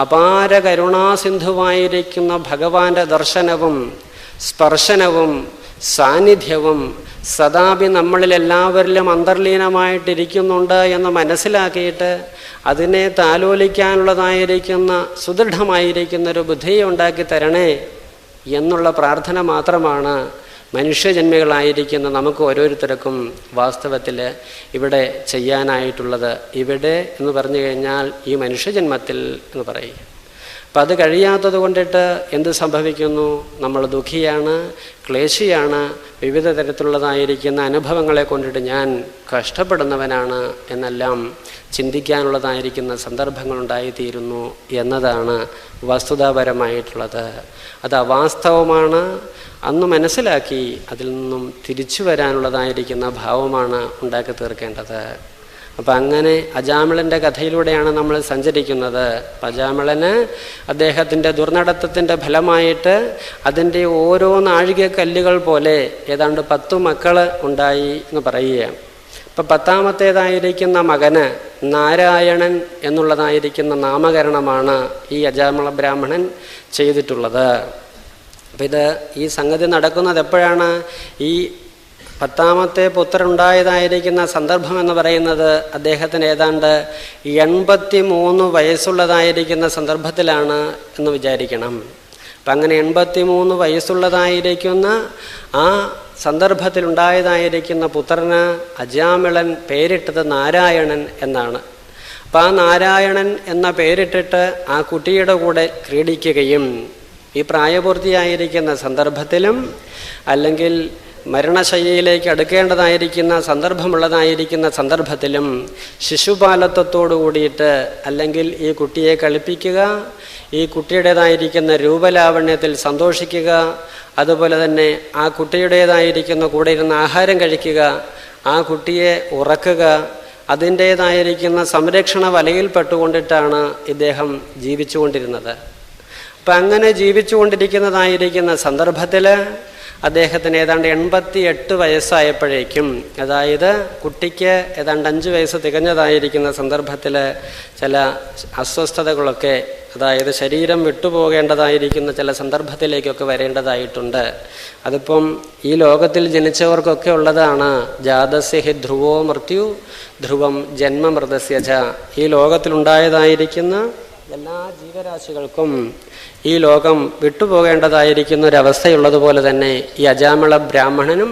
അപാര കരുണാസിന്ധുവായിരിക്കുന്ന ഭഗവാന്റെ ദർശനവും സ്പർശനവും സാന്നിധ്യവും സദാപി നമ്മളിലെല്ലാവരിലും അന്തർലീനമായിട്ടിരിക്കുന്നുണ്ട് എന്ന് മനസ്സിലാക്കിയിട്ട് അതിനെ താലോലിക്കാനുള്ളതായിരിക്കുന്ന സുദൃഢമായിരിക്കുന്നൊരു ബുദ്ധിയെ ഉണ്ടാക്കി തരണേ എന്നുള്ള പ്രാർത്ഥന മാത്രമാണ് മനുഷ്യജന്മികളായിരിക്കുന്ന നമുക്ക് ഓരോരുത്തർക്കും വാസ്തവത്തിൽ ഇവിടെ ചെയ്യാനായിട്ടുള്ളത്. ഇവിടെ എന്ന് പറഞ്ഞു കഴിഞ്ഞാൽ ഈ മനുഷ്യജന്മത്തിൽ എന്ന് പറയും. അപ്പം അത് കഴിയാത്തത് കൊണ്ടിട്ട് എന്ത് സംഭവിക്കുന്നു? നമ്മൾ ദുഃഖിയാണ്, ക്ലേശിയാണ്, വിവിധ തരത്തിലുള്ളതായിരിക്കുന്ന അനുഭവങ്ങളെ കൊണ്ടിട്ട് ഞാൻ കഷ്ടപ്പെടുന്നവനാണ് എന്നെല്ലാം ചിന്തിക്കാനുള്ളതായിരിക്കുന്ന സന്ദർഭങ്ങളുണ്ടായിത്തീരുന്നു എന്നതാണ് വസ്തുതാപരമായിട്ടുള്ളത്. അത് അവാസ്തവമാണ്. അന്ന് മനസ്സിലാക്കി അതിൽ നിന്നും തിരിച്ചു വരാനുള്ളതായിരിക്കുന്ന ഭാവമാണ് ഉണ്ടാക്കി തീർക്കേണ്ടത്. അപ്പം അങ്ങനെ അജാമിളൻ്റെ കഥയിലൂടെയാണ് നമ്മൾ സഞ്ചരിക്കുന്നത്. അജാമിളന് അദ്ദേഹത്തിൻ്റെ ദുർനടത്തത്തിൻ്റെ ഫലമായിട്ട് അതിൻ്റെ ഓരോ നാഴികക്കല്ലുകൾ പോലെ ഏതാണ്ട് 10 മക്കൾ ഉണ്ടായി എന്ന് പറയുകയാണ്. ഇപ്പം 10ാമത്തേതായിരിക്കുന്ന മകന് നാരായണൻ എന്നുള്ളതായിരിക്കുന്ന നാമകരണമാണ് ഈ അജാമിള ബ്രാഹ്മണൻ ചെയ്തിട്ടുള്ളത്. അപ്പം ഈ സംഗതി നടക്കുന്നത് എപ്പോഴാണ്? ഈ 10ാമത്തെ പുത്രനുണ്ടായതായിരിക്കുന്ന സന്ദർഭം എന്ന് പറയുന്നത് അദ്ദേഹത്തിന് ഏതാണ്ട് 83 വയസ്സുള്ളതായിരിക്കുന്ന സന്ദർഭത്തിലാണ് എന്ന് വിചാരിക്കണം. അപ്പം അങ്ങനെ 83 വയസ്സുള്ളതായിരിക്കുന്ന ആ സന്ദർഭത്തിലുണ്ടായതായിരിക്കുന്ന പുത്രന് അജാമിളൻ പേരിട്ടത് നാരായണൻ എന്നാണ്. അപ്പം ആ നാരായണൻ എന്ന പേരിട്ടിട്ട് ആ കുട്ടിയുടെ കൂടെ ക്രീഡിക്കുകയും ഈ പ്രായപൂർത്തിയായിരിക്കുന്ന സന്ദർഭത്തിലും അല്ലെങ്കിൽ മരണശയ്യയിലേക്ക് അടുക്കേണ്ടതായിരിക്കുന്ന സന്ദർഭമുള്ളതായിരിക്കുന്ന സന്ദർഭത്തിലും ശിശുപാലത്വത്തോടു കൂടിയിട്ട് അല്ലെങ്കിൽ ഈ കുട്ടിയെ കളിപ്പിക്കുക, ഈ കുട്ടിയുടേതായിരിക്കുന്ന രൂപലാവണ്യത്തിൽ സന്തോഷിക്കുക, അതുപോലെ തന്നെ ആ കുട്ടിയുടേതായിരിക്കുന്ന കൂടെ ഇരുന്ന് ആഹാരം കഴിക്കുക, ആ കുട്ടിയെ ഉറക്കുക, അതിൻ്റേതായിരിക്കുന്ന സംരക്ഷണ വലയിൽപ്പെട്ടുകൊണ്ടിട്ടാണ് ഇദ്ദേഹം ജീവിച്ചുകൊണ്ടിരുന്നത്. അപ്പം അങ്ങനെ ജീവിച്ചുകൊണ്ടിരിക്കുന്നതായിരിക്കുന്ന സന്ദർഭത്തിൽ അദ്ദേഹത്തിന് ഏതാണ്ട് 88 വയസ്സായപ്പോഴേക്കും, അതായത് കുട്ടിക്ക് ഏതാണ്ട് 5 വയസ്സ് തികഞ്ഞതായിരിക്കുന്ന സന്ദർഭത്തിൽ ചില അസ്വസ്ഥതകളൊക്കെ, അതായത് ശരീരം വിട്ടുപോകേണ്ടതായിരിക്കുന്ന ചില സന്ദർഭത്തിലേക്കൊക്കെ വരേണ്ടതായിട്ടുണ്ട്. അതിപ്പം ഈ ലോകത്തിൽ ജനിച്ചവർക്കൊക്കെ ഉള്ളതാണ്. ജാതസ്യ ഹി ധ്രുവോ മൃത്യു ധ്രുവം ജന്മമൃതസ്യ ച. ഈ ലോകത്തിലുണ്ടായതായിരിക്കുന്ന എല്ലാ ജീവരാശികൾക്കും ഈ ലോകം വിട്ടുപോകേണ്ടതായിരിക്കുന്ന ഒരവസ്ഥയുള്ളതുപോലെ തന്നെ ഈ അജാമിള ബ്രാഹ്മണനും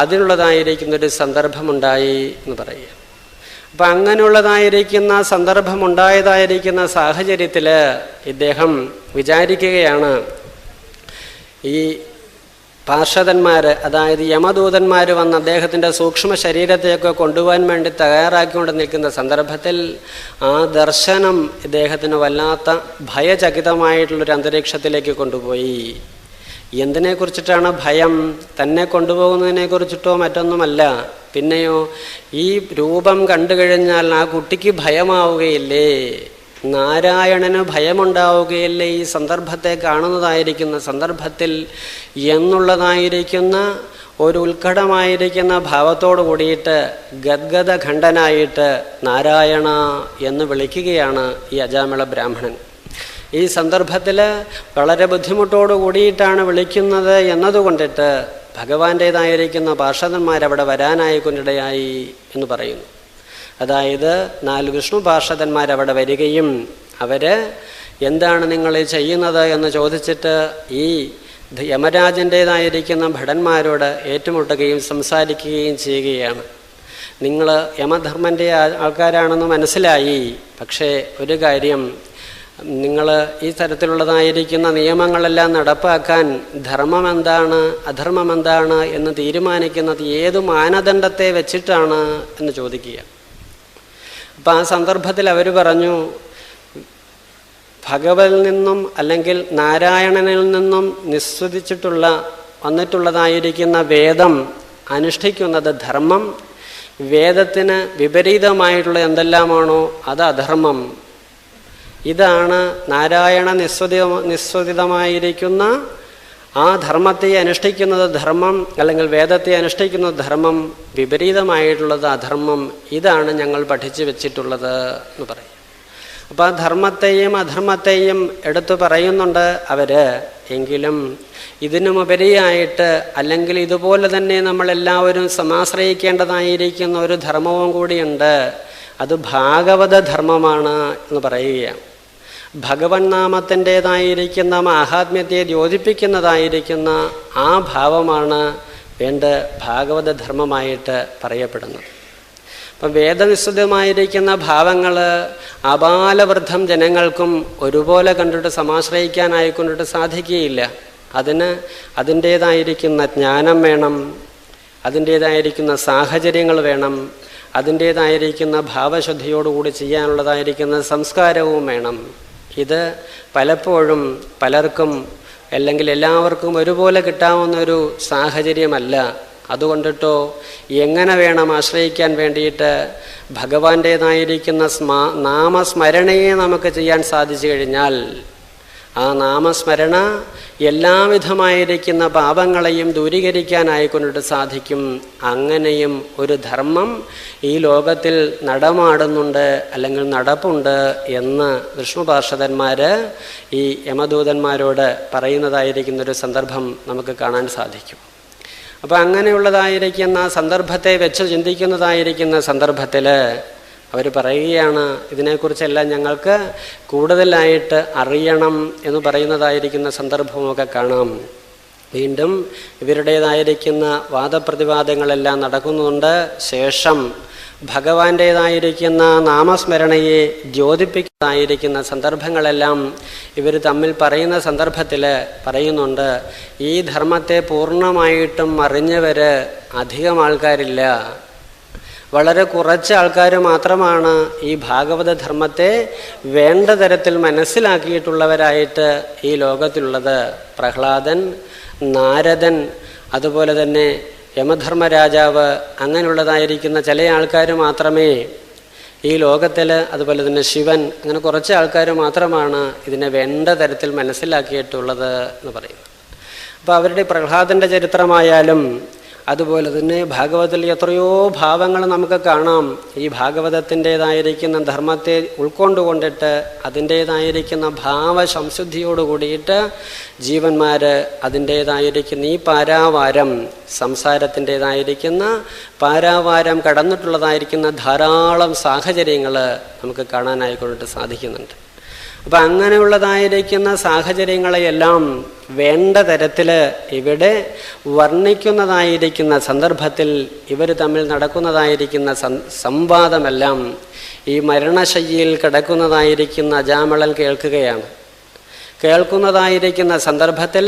അതിനുള്ളതായിരിക്കുന്നൊരു സന്ദർഭമുണ്ടായി എന്ന് പറയുക. അപ്പം അങ്ങനെയുള്ളതായിരിക്കുന്ന സന്ദർഭമുണ്ടായതായിരിക്കുന്ന സാഹചര്യത്തിൽ ഇദ്ദേഹം വിചാരിക്കുകയാണ്, ഈ പാർഷദന്മാർ, അതായത് യമദൂതന്മാർ വന്ന് അദ്ദേഹത്തിൻ്റെ സൂക്ഷ്മ ശരീരത്തെയൊക്കെ കൊണ്ടുപോകാൻ വേണ്ടി തയ്യാറാക്കിക്കൊണ്ട് നിൽക്കുന്ന സന്ദർഭത്തിൽ ആ ദർശനം ഇദ്ദേഹത്തിന് വല്ലാത്ത ഭയചകിതമായിട്ടുള്ളൊരു അന്തരീക്ഷത്തിലേക്ക് കൊണ്ടുപോയി. എന്തിനെക്കുറിച്ചിട്ടാണ് ഭയം? തന്നെ കൊണ്ടുപോകുന്നതിനെ കുറിച്ചിട്ടോ മറ്റൊന്നുമല്ല. പിന്നെയോ ഈ രൂപം കണ്ടു കഴിഞ്ഞാൽ ആ കുട്ടിക്ക് ഭയമാവുകയില്ലേ? നാരായണന് ഭയമുണ്ടാവുകയില്ലേ ഈ സന്ദർഭത്തെ കാണുന്നതായിരിക്കുന്ന സന്ദർഭത്തിൽ എന്നുള്ളതായിരിക്കുന്ന ഒരു ഉത്കടമായിരിക്കുന്ന ഭാവത്തോടു കൂടിയിട്ട് ഗദ്ഗദ ഖണ്ഡനായിട്ട് നാരായണ എന്ന് വിളിക്കുകയാണ് ഈ അജാമിള ബ്രാഹ്മണൻ. ഈ സന്ദർഭത്തിൽ വളരെ ബുദ്ധിമുട്ടോടു കൂടിയിട്ടാണ് വിളിക്കുന്നത് എന്നതുകൊണ്ടിട്ട് ഭഗവാന്റേതായിരിക്കുന്ന പാർഷദന്മാരവിടെ വരാനായിക്കൊണ്ടിടയായി എന്ന് പറയുന്നു. അതായത് 4 വിഷ്ണു പാർഷദന്മാരവിടെ വരികയും അവർ എന്താണ് നിങ്ങൾ ചെയ്യുന്നത് എന്ന് ചോദിച്ചിട്ട് ഈ യമരാജൻ്റേതായിരിക്കുന്ന ഭടന്മാരോട് ഏറ്റുമുട്ടുകയും സംസാരിക്കുകയും ചെയ്യുകയാണ്. നിങ്ങൾ യമധർമ്മൻ്റെ ആൾക്കാരാണെന്ന് മനസ്സിലായി, പക്ഷേ ഒരു കാര്യം, നിങ്ങൾ ഈ തരത്തിലുള്ളതായിരിക്കുന്ന നിയമങ്ങളെല്ലാം നടപ്പാക്കാൻ ധർമ്മം എന്താണ് അധർമ്മം എന്താണ് എന്ന് തീരുമാനിക്കുന്നത് ഏതു മാനദണ്ഡത്തെ വെച്ചിട്ടാണ് എന്ന് ചോദിക്കുക. അപ്പം ആ സന്ദർഭത്തിൽ അവർ പറഞ്ഞു, ഭഗവതിൽ നിന്നും അല്ലെങ്കിൽ നാരായണനിൽ നിന്നും നിസ്വദിച്ചിട്ടുള്ള വന്നിട്ടുള്ളതായിരിക്കുന്ന വേദം അനുഷ്ഠിക്കുന്നത് ധർമ്മം, വേദത്തിന് വിപരീതമായിട്ടുള്ള എന്തെല്ലാമാണോ അത് അധർമ്മം. ഇതാണ് നാരായണ നിസ്വദിതമായിരിക്കുന്ന ആ ധർമ്മത്തെ അനുഷ്ഠിക്കുന്നത് ധർമ്മം, അല്ലെങ്കിൽ വേദത്തെ അനുഷ്ഠിക്കുന്നത് ധർമ്മം, വിപരീതമായിട്ടുള്ളത് അധർമ്മം. ഇതാണ് ഞങ്ങൾ പഠിച്ചു വെച്ചിട്ടുള്ളത് എന്ന് പറയും. അപ്പം ആ ധർമ്മത്തെയും അധർമ്മത്തെയും എടുത്തു പറയുന്നുണ്ട് അവർ. എങ്കിലും ഇതിനുപരിയായിട്ട്, അല്ലെങ്കിൽ ഇതുപോലെ തന്നെ നമ്മളെല്ലാവരും സമാശ്രയിക്കേണ്ടതായിരിക്കുന്ന ഒരു ധർമ്മവും കൂടിയുണ്ട്. അത് ഭാഗവത ധർമ്മമാണ് എന്ന് പറയുകയാണ്. ഭഗവൻ നാമത്തിൻ്റേതായിരിക്കുന്ന മാഹാത്മ്യത്തെ ദ്യോതിപ്പിക്കുന്നതായിരിക്കുന്ന ആ ഭാവമാണ് ഭാഗവത ധർമ്മമായിട്ട് പറയപ്പെടുന്നത്. അപ്പം വേദനിസ്തുതമായിരിക്കുന്ന ഭാവങ്ങൾ ആബാലവൃദ്ധം ജനങ്ങൾക്കും ഒരുപോലെ കണ്ടിട്ട് സമാശ്രയിക്കാനായിക്കൊണ്ടിട്ട് സാധിക്കുകയില്ല. അതിന് അതിൻ്റേതായിരിക്കുന്ന ജ്ഞാനം വേണം, അതിൻ്റേതായിരിക്കുന്ന സാഹചര്യങ്ങൾ വേണം, അതിൻ്റേതായിരിക്കുന്ന ഭാവശുദ്ധിയോടുകൂടി ചെയ്യാനുള്ളതായിരിക്കുന്ന സംസ്കാരവും വേണം. ഇത് പലപ്പോഴും പലർക്കും അല്ലെങ്കിൽ എല്ലാവർക്കും ഒരുപോലെ കിട്ടാവുന്നൊരു സാഹചര്യമല്ല. അതുകൊണ്ടിട്ടോ എങ്ങനെ വേണം ആശ്രയിക്കാൻ വേണ്ടിയിട്ട് ഭഗവാന്റേതായിരിക്കുന്ന നാമസ്മരണയെ നമുക്ക് ചെയ്യാൻ സാധിച്ചു കഴിഞ്ഞാൽ ആ നാമസ്മരണ എല്ലാവിധമായിരിക്കുന്ന പാപങ്ങളെയും ദൂരീകരിക്കാനായിക്കൊണ്ടിട്ട് സാധിക്കും. അങ്ങനെയും ഒരു ധർമ്മം ഈ ലോകത്തിൽ നടമാടുന്നുണ്ട് അല്ലെങ്കിൽ നടപ്പുണ്ട് എന്ന് വിഷ്ണു പാർഷദന്മാർ ഈ യമദൂതന്മാരോട് പറയുന്നതായിരിക്കുന്നൊരു സന്ദർഭം നമുക്ക് കാണാൻ സാധിക്കും. അപ്പോൾ അങ്ങനെയുള്ളതായിരിക്കുന്ന സന്ദർഭത്തെ വെച്ച് ചിന്തിക്കുന്നതായിരിക്കുന്ന സന്ദർഭത്തിൽ അവർ പറയുകയാണ്, ഇതിനെക്കുറിച്ചെല്ലാം ഞങ്ങൾക്ക് കൂടുതലായിട്ട് അറിയണം എന്ന് പറയുന്നതായിരിക്കുന്ന സന്ദർഭമൊക്കെ കാണാം. വീണ്ടും ഇവരുടേതായിരിക്കുന്ന വാദപ്രതിവാദങ്ങളെല്ലാം നടക്കുന്നുണ്ട്. ശേഷം ഭഗവാന്റേതായിരിക്കുന്ന നാമസ്മരണയെ ദ്യോതിപ്പിക്കുന്നതായിരിക്കുന്ന സന്ദർഭങ്ങളെല്ലാം ഇവർ തമ്മിൽ പറയുന്ന സന്ദർഭത്തിൽ പറയുന്നുണ്ട്, ഈ ധർമ്മത്തെ പൂർണ്ണമായിട്ടും അറിഞ്ഞവർ അധികം ആൾക്കാരില്ല. വളരെ കുറച്ച് ആൾക്കാർ മാത്രമാണ് ഈ ഭാഗവത ധർമ്മത്തെ വേണ്ട തരത്തിൽ മനസ്സിലാക്കിയിട്ടുള്ളവരായിട്ട് ഈ ലോകത്തിലുള്ളത്. പ്രഹ്ലാദൻ, നാരദൻ, അതുപോലെ തന്നെ യമധർമ്മരാജാവ്, അങ്ങനെയുള്ളതായിരിക്കുന്ന ചില ആൾക്കാർ മാത്രമേ ഈ ലോകത്തിൽ, അതുപോലെ തന്നെ ശിവൻ, അങ്ങനെ കുറച്ച് ആൾക്കാർ മാത്രമാണ് ഇതിനെ വേണ്ട തരത്തിൽ മനസ്സിലാക്കിയിട്ടുള്ളത് എന്ന് പറയുന്നത്. അപ്പോൾ അവരുടെ പ്രഹ്ലാദൻ്റെ ചരിത്രമായാലും അതുപോലെ തന്നെ ഭാഗവതത്തിൽ എത്രയോ ഭാവങ്ങൾ നമുക്ക് കാണാം. ഈ ഭാഗവതത്തിൻ്റേതായിരിക്കുന്ന ധർമ്മത്തെ ഉൾക്കൊണ്ടുകൊണ്ടിട്ട് അതിൻ്റേതായിരിക്കുന്ന ഭാവസംശുദ്ധിയോട് കൂടിയിട്ട് ജീവന്മാർ അതിൻ്റേതായിരിക്കുന്ന ഈ പാരാവാരം, സംസാരത്തിൻ്റേതായിരിക്കുന്ന പാരാവാരം കടന്നിട്ടുള്ളതായിരിക്കുന്ന ധാരാളം സാഹചര്യങ്ങൾ നമുക്ക് കാണാനായിക്കൊണ്ടിട്ട് സാധിക്കുന്നുണ്ട്. അപ്പം അങ്ങനെയുള്ളതായിരിക്കുന്ന സാഹചര്യങ്ങളെയെല്ലാം വേണ്ട തരത്തിൽ ഇവിടെ വർണ്ണിക്കുന്നതായിരിക്കുന്ന സന്ദർഭത്തിൽ ഇവർ തമ്മിൽ നടക്കുന്നതായിരിക്കുന്ന സംവാദമെല്ലാം ഈ മരണശയ്യയിൽ കിടക്കുന്നതായിരിക്കുന്ന അജാമിളൻ കേൾക്കുകയാണ്. കേൾക്കുന്നതായിരിക്കുന്ന സന്ദർഭത്തിൽ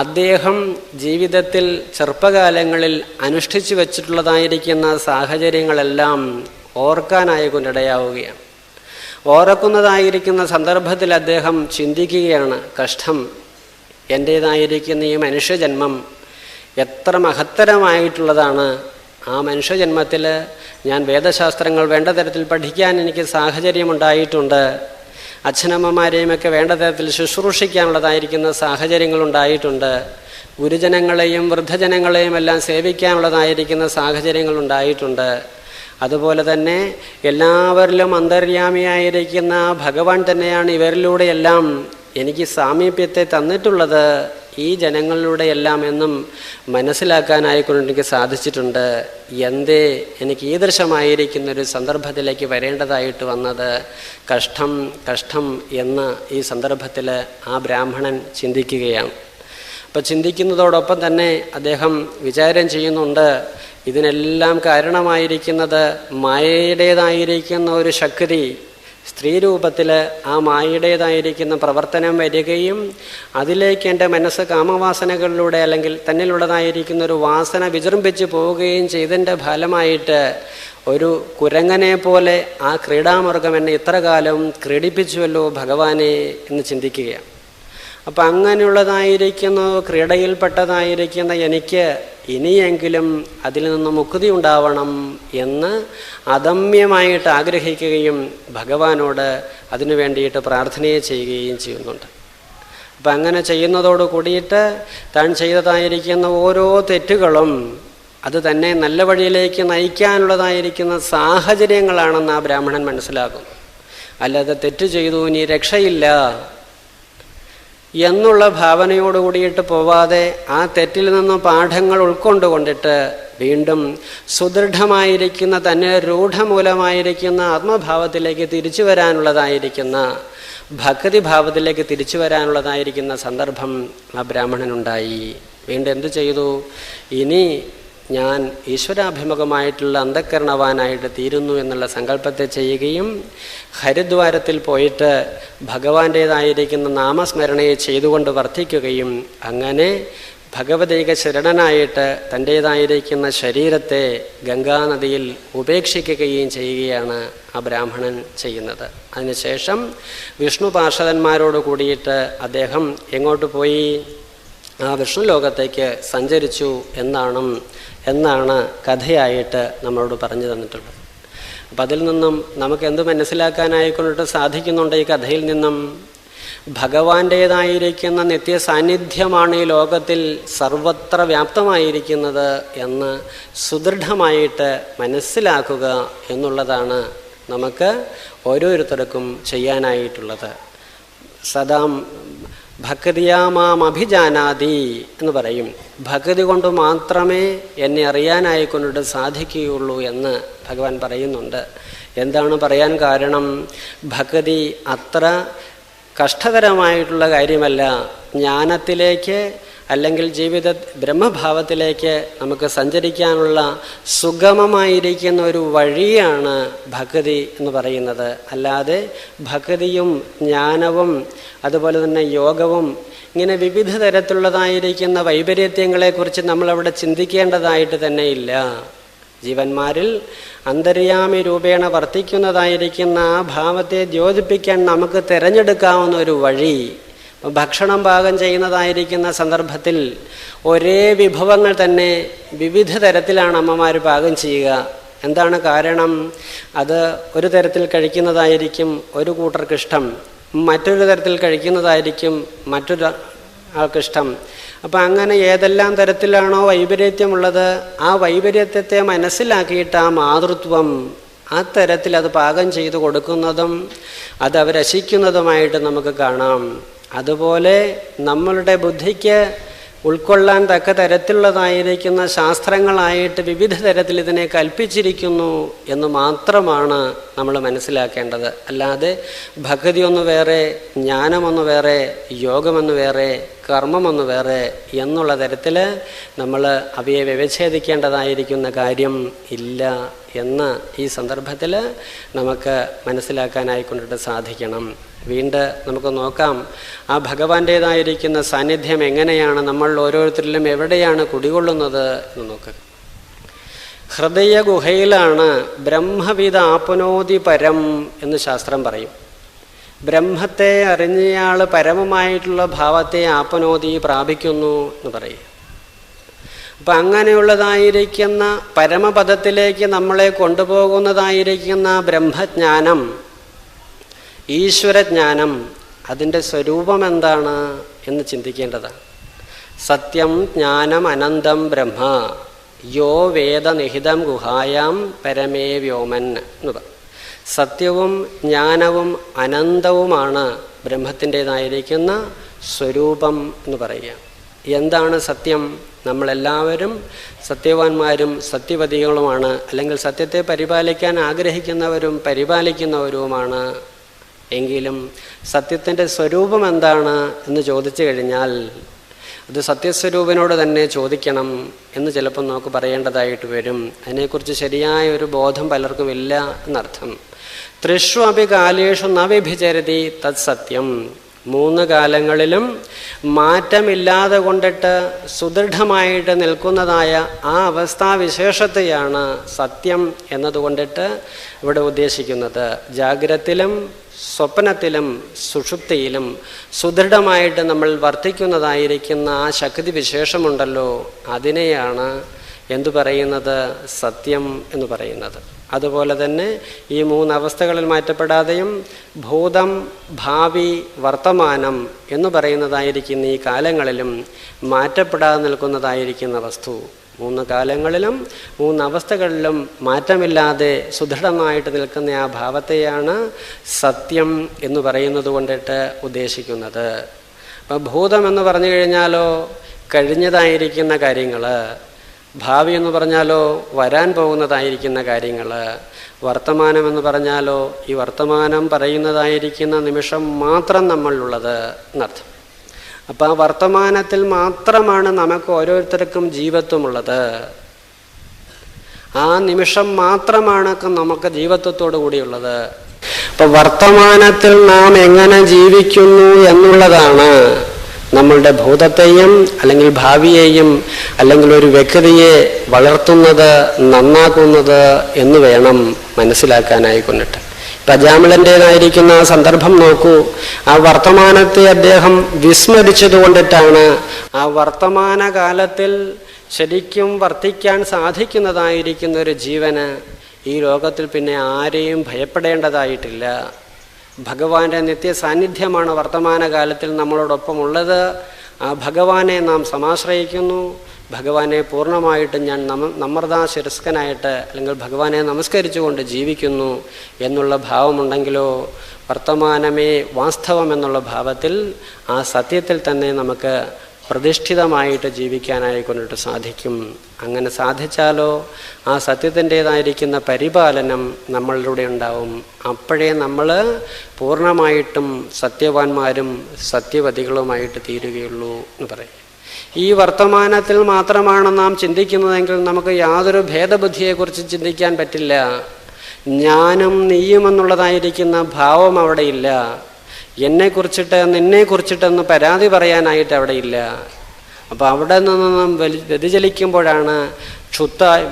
അദ്ദേഹം ജീവിതത്തിൽ ചെറുപ്പകാലങ്ങളിൽ അനുഷ്ഠിച്ചു വച്ചിട്ടുള്ളതായിരിക്കുന്ന സാഹചര്യങ്ങളെല്ലാം ഓർക്കാനായിക്കൊണ്ടിടയാവുകയാണ്. ഓർക്കുന്നതായിരിക്കുന്ന സന്ദർഭത്തിൽ അദ്ദേഹം ചിന്തിക്കുകയാണ്, കഷ്ടം, എൻ്റേതായിരിക്കുന്ന ഈ മനുഷ്യജന്മം എത്ര മഹത്തരമായിട്ടുള്ളതാണ്. ആ മനുഷ്യജന്മത്തിൽ ഞാൻ വേദശാസ്ത്രങ്ങൾ വേണ്ട തരത്തിൽ പഠിക്കാൻ എനിക്ക് സാഹചര്യമുണ്ടായിട്ടുണ്ട്. അച്ഛനമ്മമാരെയുമൊക്കെ വേണ്ട തരത്തിൽ ശുശ്രൂഷിക്കാനുള്ളതായിരിക്കുന്ന സാഹചര്യങ്ങളുണ്ടായിട്ടുണ്ട്. ഗുരുജനങ്ങളെയും വൃദ്ധജനങ്ങളെയും എല്ലാം സേവിക്കാനുള്ളതായിരിക്കുന്ന സാഹചര്യങ്ങളുണ്ടായിട്ടുണ്ട്. അതുപോലെ തന്നെ എല്ലാവരിലും അന്തര്യാമിയായിരിക്കുന്ന ഭഗവാൻ തന്നെയാണ് ഇവരിലൂടെയെല്ലാം എനിക്ക് സാമീപ്യത്തെ തന്നിട്ടുള്ളത്, ഈ ജനങ്ങളിലൂടെയെല്ലാം എന്നും മനസ്സിലാക്കാനായിക്കൊണ്ട് എനിക്ക് സാധിച്ചിട്ടുണ്ട്. എന്തേ എനിക്ക് ഈദൃശമായിരിക്കുന്നൊരു സന്ദർഭത്തിലേക്ക് വരേണ്ടതായിട്ട് വന്നത്? കഷ്ടം കഷ്ടം എന്ന് ഈ സന്ദർഭത്തിൽ ആ ബ്രാഹ്മണൻ ചിന്തിക്കുകയാണ്. അപ്പം ചിന്തിക്കുന്നതോടൊപ്പം തന്നെ അദ്ദേഹം വിചാരം ചെയ്യുന്നുണ്ട്, ഇതിനെല്ലാം കാരണമായിരിക്കുന്നത് മായയുടേതായിരിക്കുന്ന ഒരു ശക്തി സ്ത്രീ രൂപത്തിൽ ആ മായയുടേതായിരിക്കുന്ന പ്രവർത്തനം വരികയും അതിലേക്ക് എൻ്റെ മനസ്സ് കാമവാസനകളിലൂടെ അല്ലെങ്കിൽ തന്നിലുള്ളതായിരിക്കുന്ന ഒരു വാസന വിജൃംഭിച്ച് പോവുകയും ചെയ്തതിൻ്റെ ഫലമായിട്ട് ഒരു കുരങ്ങനെ പോലെ ആ ക്രീഡാമൃഗം എന്നെ ഇത്ര കാലം ക്രീഡിപ്പിച്ചുവല്ലോ ഭഗവാനെ എന്ന് ചിന്തിക്കുകയാണ്. അപ്പം അങ്ങനെയുള്ളതായിരിക്കുന്ന ക്രീഡയിൽപ്പെട്ടതായിരിക്കുന്ന എനിക്ക് ഇനിയെങ്കിലും അതിൽ നിന്ന് മുക്തി ഉണ്ടാവണം എന്ന് അദമ്യമായിട്ട് ആഗ്രഹിക്കുകയും ഭഗവാനോട് അതിനു വേണ്ടിയിട്ട് പ്രാർത്ഥനയെ ചെയ്യുകയും ചെയ്യുന്നുണ്ട്. അപ്പം അങ്ങനെ ചെയ്യുന്നതോട് കൂടിയിട്ട് താൻ ചെയ്തതായിരിക്കുന്ന ഓരോ തെറ്റുകളും അത് തന്നെ നല്ല വഴിയിലേക്ക് നയിക്കാനുള്ളതായിരിക്കുന്ന സാഹചര്യങ്ങളാണെന്ന് ആ ബ്രാഹ്മണൻ മനസ്സിലാക്കുന്നു. അല്ലാതെ തെറ്റ് ചെയ്തു ഇനി രക്ഷയില്ല എന്നുള്ള ഭാവനയോട് കൂടിയിട്ട് പോവാതെ ആ തെറ്റിൽ നിന്ന് പാഠങ്ങൾ ഉൾക്കൊണ്ടുകൊണ്ടിട്ട് വീണ്ടും സുദൃഢമായിരിക്കുന്ന തന്നെ രൂഢമൂലമായിരിക്കുന്ന ആത്മഭാവത്തിലേക്ക് തിരിച്ചു വരാനുള്ളതായിരിക്കുന്ന ഭക്തിഭാവത്തിലേക്ക് തിരിച്ചു വരാനുള്ളതായിരിക്കുന്ന സന്ദർഭം ആ ബ്രാഹ്മണനുണ്ടായി. വീണ്ടും എന്തു ചെയ്തു? ഇനി ഞാൻ ഈശ്വരാഭിമുഖമായിട്ടുള്ള അന്ധഃകരണവാനായിട്ട് തീരുന്നു എന്നുള്ള സങ്കല്പത്തെ ചെയ്യുകയും ഹരിദ്വാരത്തിൽ പോയിട്ട് ഭഗവാന്റേതായിരിക്കുന്ന നാമസ്മരണയെ ചെയ്തുകൊണ്ട് വർദ്ധിക്കുകയും അങ്ങനെ ഭഗവതൈക ശരണനായിട്ട് തൻ്റേതായിരിക്കുന്ന ശരീരത്തെ ഗംഗാനദിയിൽ ഉപേക്ഷിക്കുകയും ചെയ്യുകയാണ് ആ ബ്രാഹ്മണൻ ചെയ്യുന്നത്. അതിനുശേഷം വിഷ്ണു പാർഷദന്മാരോട് കൂടിയിട്ട് അദ്ദേഹം എങ്ങോട്ട് പോയി? ആ വിഷ്ണു ലോകത്തേക്ക് സഞ്ചരിച്ചു എന്നാണ് കഥയായിട്ട് നമ്മളോട് പറഞ്ഞു തന്നിട്ടുള്ളത്. അപ്പം അതിൽ നിന്നും നമുക്ക് എന്ത് മനസ്സിലാക്കാനായിക്കൊണ്ടിട്ട് സാധിക്കുന്നുണ്ട്? ഈ കഥയിൽ നിന്നും ഭഗവാന്റേതായിരിക്കുന്ന നിത്യസാന്നിധ്യമാണ് ഈ ലോകത്തിൽ സർവത്ര വ്യാപ്തമായിരിക്കുന്നത് എന്ന് സുദൃഢമായിട്ട് മനസ്സിലാക്കുക എന്നുള്ളതാണ് നമുക്ക് ഓരോരുത്തർക്കും ചെയ്യാനായിട്ടുള്ളത്. സദാ ഭക്തിയാമാം അഭിജാനാതി എന്ന് പറയും. ഭക്തി കൊണ്ട് മാത്രമേ എന്നെ അറിയാനായിക്കൊണ്ടിട്ട് സാധിക്കുകയുള്ളൂ എന്ന് ഭഗവാൻ പറയുന്നുണ്ട്. എന്താണ് പറയാൻ കാരണം? ഭക്തി അത്ര കഷ്ടതരമായിട്ടുള്ള കാര്യമല്ല. ജ്ഞാനത്തിലേക്ക് അല്ലെങ്കിൽ ജീവിത ബ്രഹ്മഭാവത്തിലേക്ക് നമുക്ക് സഞ്ചരിക്കാനുള്ള സുഗമമായിരിക്കുന്ന ഒരു വഴിയാണ് ഭക്തി എന്ന് പറയുന്നത്. അല്ലാതെ ഭക്തിയും ജ്ഞാനവും അതുപോലെ തന്നെ യോഗവും ഇങ്ങനെ വിവിധ തരത്തിലുള്ളതായിരിക്കുന്ന വൈപരീത്യങ്ങളെക്കുറിച്ച് നമ്മളവിടെ ചിന്തിക്കേണ്ടതായിട്ട് തന്നെ ഇല്ല. ജീവന്മാരിൽ അന്തര്യാമി രൂപേണ വർത്തിക്കുന്നതായിരിക്കുന്ന ആ ഭാവത്തെ ദ്യോതിപ്പിക്കാൻ നമുക്ക് തിരഞ്ഞെടുക്കാവുന്ന ഒരു വഴി. ഭക്ഷണം പാകം ചെയ്യുന്നതായിരിക്കുന്ന സന്ദർഭത്തിൽ ഒരേ വിഭവങ്ങൾ തന്നെ വിവിധ തരത്തിലാണ് അമ്മമാർ പാകം ചെയ്യുക. എന്താണ് കാരണം? അത് ഒരു തരത്തിൽ കഴിക്കുന്നതായിരിക്കും ഒരു കൂട്ടർക്കിഷ്ടം, മറ്റൊരു തരത്തിൽ കഴിക്കുന്നതായിരിക്കും മറ്റൊരു ആൾക്കിഷ്ടം. അപ്പം അങ്ങനെ ഏതെല്ലാം തരത്തിലാണോ വൈപരീത്യമുള്ളത് ആ വൈപരീത്യത്തെ മനസ്സിലാക്കിയിട്ട് ആ മാതൃത്വം ആ തരത്തിൽ അത് പാകം ചെയ്ത് കൊടുക്കുന്നതും അത് അവരശിക്കുന്നതുമായിട്ട് നമുക്ക് കാണാം. അതുപോലെ നമ്മളുടെ ബുദ്ധിക്ക് ഉൾക്കൊള്ളാൻ തക്ക തരത്തിലുള്ളതായിരിക്കുന്ന ശാസ്ത്രങ്ങളായിട്ട് വിവിധ തരത്തിൽ ഇതിനെ കൽപ്പിച്ചിരിക്കുന്നു എന്ന് മാത്രമാണ് നമ്മൾ മനസ്സിലാക്കേണ്ടത്. അല്ലാതെ ഭക്തി ഒന്ന് വേറെ, ജ്ഞാനമൊന്ന് വേറെ, യോഗമൊന്ന് വേറെ, കർമ്മമൊന്ന് വേറെ എന്നുള്ള തരത്തിൽ നമ്മൾ അവയെ വ്യവച്ഛേദിക്കേണ്ടതായിരിക്കുന്ന കാര്യം ഇല്ല എന്ന് ഈ സന്ദർഭത്തിൽ നമുക്ക് മനസ്സിലാക്കാനായിക്കൊണ്ടിട്ട് സാധിക്കണം. വീണ്ടും നമുക്ക് നോക്കാം, ആ ഭഗവാന്റേതായിരിക്കുന്ന സാന്നിധ്യം എങ്ങനെയാണ് നമ്മൾ ഓരോരുത്തരിലും എവിടെയാണ് കുടികൊള്ളുന്നത് എന്ന് നോക്കുക. ഹൃദയ ഗുഹയിലാണ് ബ്രഹ്മവിദ ആപ്നോതി പരം എന്ന് ശാസ്ത്രം പറയും. ബ്രഹ്മത്തെ അറിഞ്ഞയാൾ പരമമായിട്ടുള്ള ഭാവത്തെ ആപ്നോതി പ്രാപിക്കുന്നു എന്ന് പറയും. അപ്പം അങ്ങനെയുള്ളതായിരിക്കുന്ന പരമപദത്തിലേക്ക് നമ്മളെ കൊണ്ടുപോകുന്നതായിരിക്കുന്ന ബ്രഹ്മജ്ഞാനം, ഈശ്വരജ്ഞാനം, അതിൻ്റെ സ്വരൂപം എന്താണ് എന്ന് ചിന്തിക്കേണ്ടതാണ്. സത്യം ജ്ഞാനം അനന്തം ബ്രഹ്മ യോ വേദനിഹിതം ഗുഹായാം പരമേ വ്യോമൻ എന്ന് പറയും. സത്യവും ജ്ഞാനവും അനന്തവുമാണ് ബ്രഹ്മത്തിൻ്റെതായിരിക്കുന്ന സ്വരൂപം എന്ന് പറയുക. എന്താണ് സത്യം? നമ്മളെല്ലാവരും സത്യവാന്മാരും സത്യവതികളുമാണ്, അല്ലെങ്കിൽ സത്യത്തെ പരിപാലിക്കാൻ ആഗ്രഹിക്കുന്നവരും പരിപാലിക്കുന്നവരുമാണ്. എങ്കിലും സത്യത്തിൻ്റെ സ്വരൂപം എന്താണ് എന്ന് ചോദിച്ചു കഴിഞ്ഞാൽ അത് സത്യസ്വരൂപനോട് തന്നെ ചോദിക്കണം എന്ന് ചിലപ്പോൾ നമുക്ക് പറയേണ്ടതായിട്ട് വരും. അതിനെക്കുറിച്ച് ശരിയായ ഒരു ബോധം പലർക്കും ഇല്ല എന്നർത്ഥം. ത്രിഷു അപി കാലേഷു ന വ്യഭിചരതി തത് സത്യം. 3 കാലങ്ങളിലും മാറ്റമില്ലാതെ കൊണ്ടിട്ട് സുദൃഢമായിട്ട് നിൽക്കുന്നതായ ആ അവസ്ഥാവിശേഷത്തെയാണ് സത്യം എന്നതുകൊണ്ടിട്ട് ഇവിടെ ഉദ്ദേശിക്കുന്നത്. ജാഗ്രത്തിലും സ്വപ്നത്തിലും സുഷുപ്തിയിലും സുദൃഢമായിട്ട് നമ്മൾ വർത്തിക്കുന്നതായിരിക്കുന്ന ആ ശക്തി വിശേഷമുണ്ടല്ലോ, അതിനെയാണ് എന്തു പറയുന്നത്? സത്യം എന്ന് പറയുന്നത്. അതുപോലെ തന്നെ ഈ 3 അവസ്ഥകളിൽ മാറ്റപ്പെടാതെയും ഭൂതം, ഭാവി, വർത്തമാനം എന്ന് പറയുന്നതായിരിക്കുന്ന ഈ കാലങ്ങളിലും മാറ്റപ്പെടാതെ നിൽക്കുന്നതായിരിക്കുന്ന വസ്തു, 3 കാലങ്ങളിലും 3 അവസ്ഥകളിലും മാറ്റമില്ലാതെ സുദൃഢമായിട്ട് നിൽക്കുന്ന ആ ഭാവത്തെയാണ് സത്യം എന്ന് പറയുന്നത് കൊണ്ടിട്ട് ഉദ്ദേശിക്കുന്നത്. അപ്പം ഭൂതം എന്ന് പറഞ്ഞു കഴിഞ്ഞാലോ കഴിഞ്ഞതായിരിക്കുന്ന കാര്യങ്ങൾ, ഭാവി എന്ന് പറഞ്ഞാലോ വരാൻ പോകുന്നതായിരിക്കുന്ന കാര്യങ്ങൾ, വർത്തമാനം എന്ന് പറഞ്ഞാലോ ഈ വർത്തമാനം പറയുന്നതായിരിക്കുന്ന നിമിഷം മാത്രം നമ്മളിലുള്ളത് എന്നർത്ഥം. അപ്പം ആ വർത്തമാനത്തിൽ മാത്രമാണ് നമുക്ക് ഓരോരുത്തർക്കും ജീവത്വമുള്ളത്. ആ നിമിഷം മാത്രമാണ് നമുക്ക് ജീവത്വത്തോടു കൂടിയുള്ളത്. അപ്പോൾ വർത്തമാനത്തിൽ നാം എങ്ങനെ ജീവിക്കുന്നു എന്നുള്ളതാണ് നമ്മളുടെ ഭൂതത്തെയും അല്ലെങ്കിൽ ഭാവിയെയും അല്ലെങ്കിൽ ഒരു വ്യക്തിയെ വളർത്തുന്നത്, നന്നാക്കുന്നത് എന്ന് വേണം മനസ്സിലാക്കാനായി കൊണ്ടിട്ട്. അജാമിളൻ്റേതായിരിക്കുന്ന ആ സന്ദർഭം നോക്കൂ. ആ വർത്തമാനത്തെ അദ്ദേഹം വിസ്മരിച്ചത് കൊണ്ടിട്ടാണ് ആ വർത്തമാനകാലത്തിൽ ശരിക്കും വർത്തിക്കാൻ സാധിക്കുന്നതായിരിക്കുന്ന ഒരു ജീവന് ഈ ലോകത്തിൽ പിന്നെ ആരെയും ഭയപ്പെടേണ്ടതായിട്ടില്ല. ഭഗവാന്റെ നിത്യ സാന്നിധ്യമാണ് വർത്തമാനകാലത്തിൽ നമ്മളോടൊപ്പമുള്ളത്. ആ ഭഗവാനെ നാം സമാശ്രയിക്കുന്നു. ഭഗവാനെ പൂർണ്ണമായിട്ടും ഞാൻ നമ്രതാശിരസ്കനായിട്ട് അല്ലെങ്കിൽ ഭഗവാനെ നമസ്കരിച്ചുകൊണ്ട് ജീവിക്കുന്നു എന്നുള്ള ഭാവമുണ്ടെങ്കിലോ വർത്തമാനമേ വാസ്തവം എന്നുള്ള ഭാവത്തിൽ ആ സത്യത്തിൽ തന്നെ നമുക്ക് പ്രതിഷ്ഠിതമായിട്ട് ജീവിക്കാനായി കൊണ്ടിട്ട് സാധിക്കും. അങ്ങനെ സാധിച്ചാലോ ആ സത്യത്തിൻ്റേതായിരിക്കുന്ന പരിപാലനം നമ്മളിലൂടെ ഉണ്ടാവും. അപ്പോഴേ നമ്മൾ പൂർണ്ണമായിട്ടും സത്യവാന്മാരും സത്യവതികളുമായിട്ട് തീരുകയുള്ളൂ എന്ന് പറയും. ഈ വർത്തമാനത്തിൽ മാത്രമാണ് നാം ചിന്തിക്കുന്നതെങ്കിൽ നമുക്ക് യാതൊരു ഭേദബുദ്ധിയെക്കുറിച്ച് ചിന്തിക്കാൻ പറ്റില്ല. ഞാനും നീയും എന്നുള്ളതായിരിക്കുന്ന ഭാവം അവിടെയില്ല. എന്നെക്കുറിച്ചിട്ട് നിന്നെക്കുറിച്ചിട്ടെന്ന് പരാതി പറയാനായിട്ട് അവിടെയില്ല. അപ്പോൾ അവിടെ നിന്നും വ്യതിചലിക്കുമ്പോഴാണ്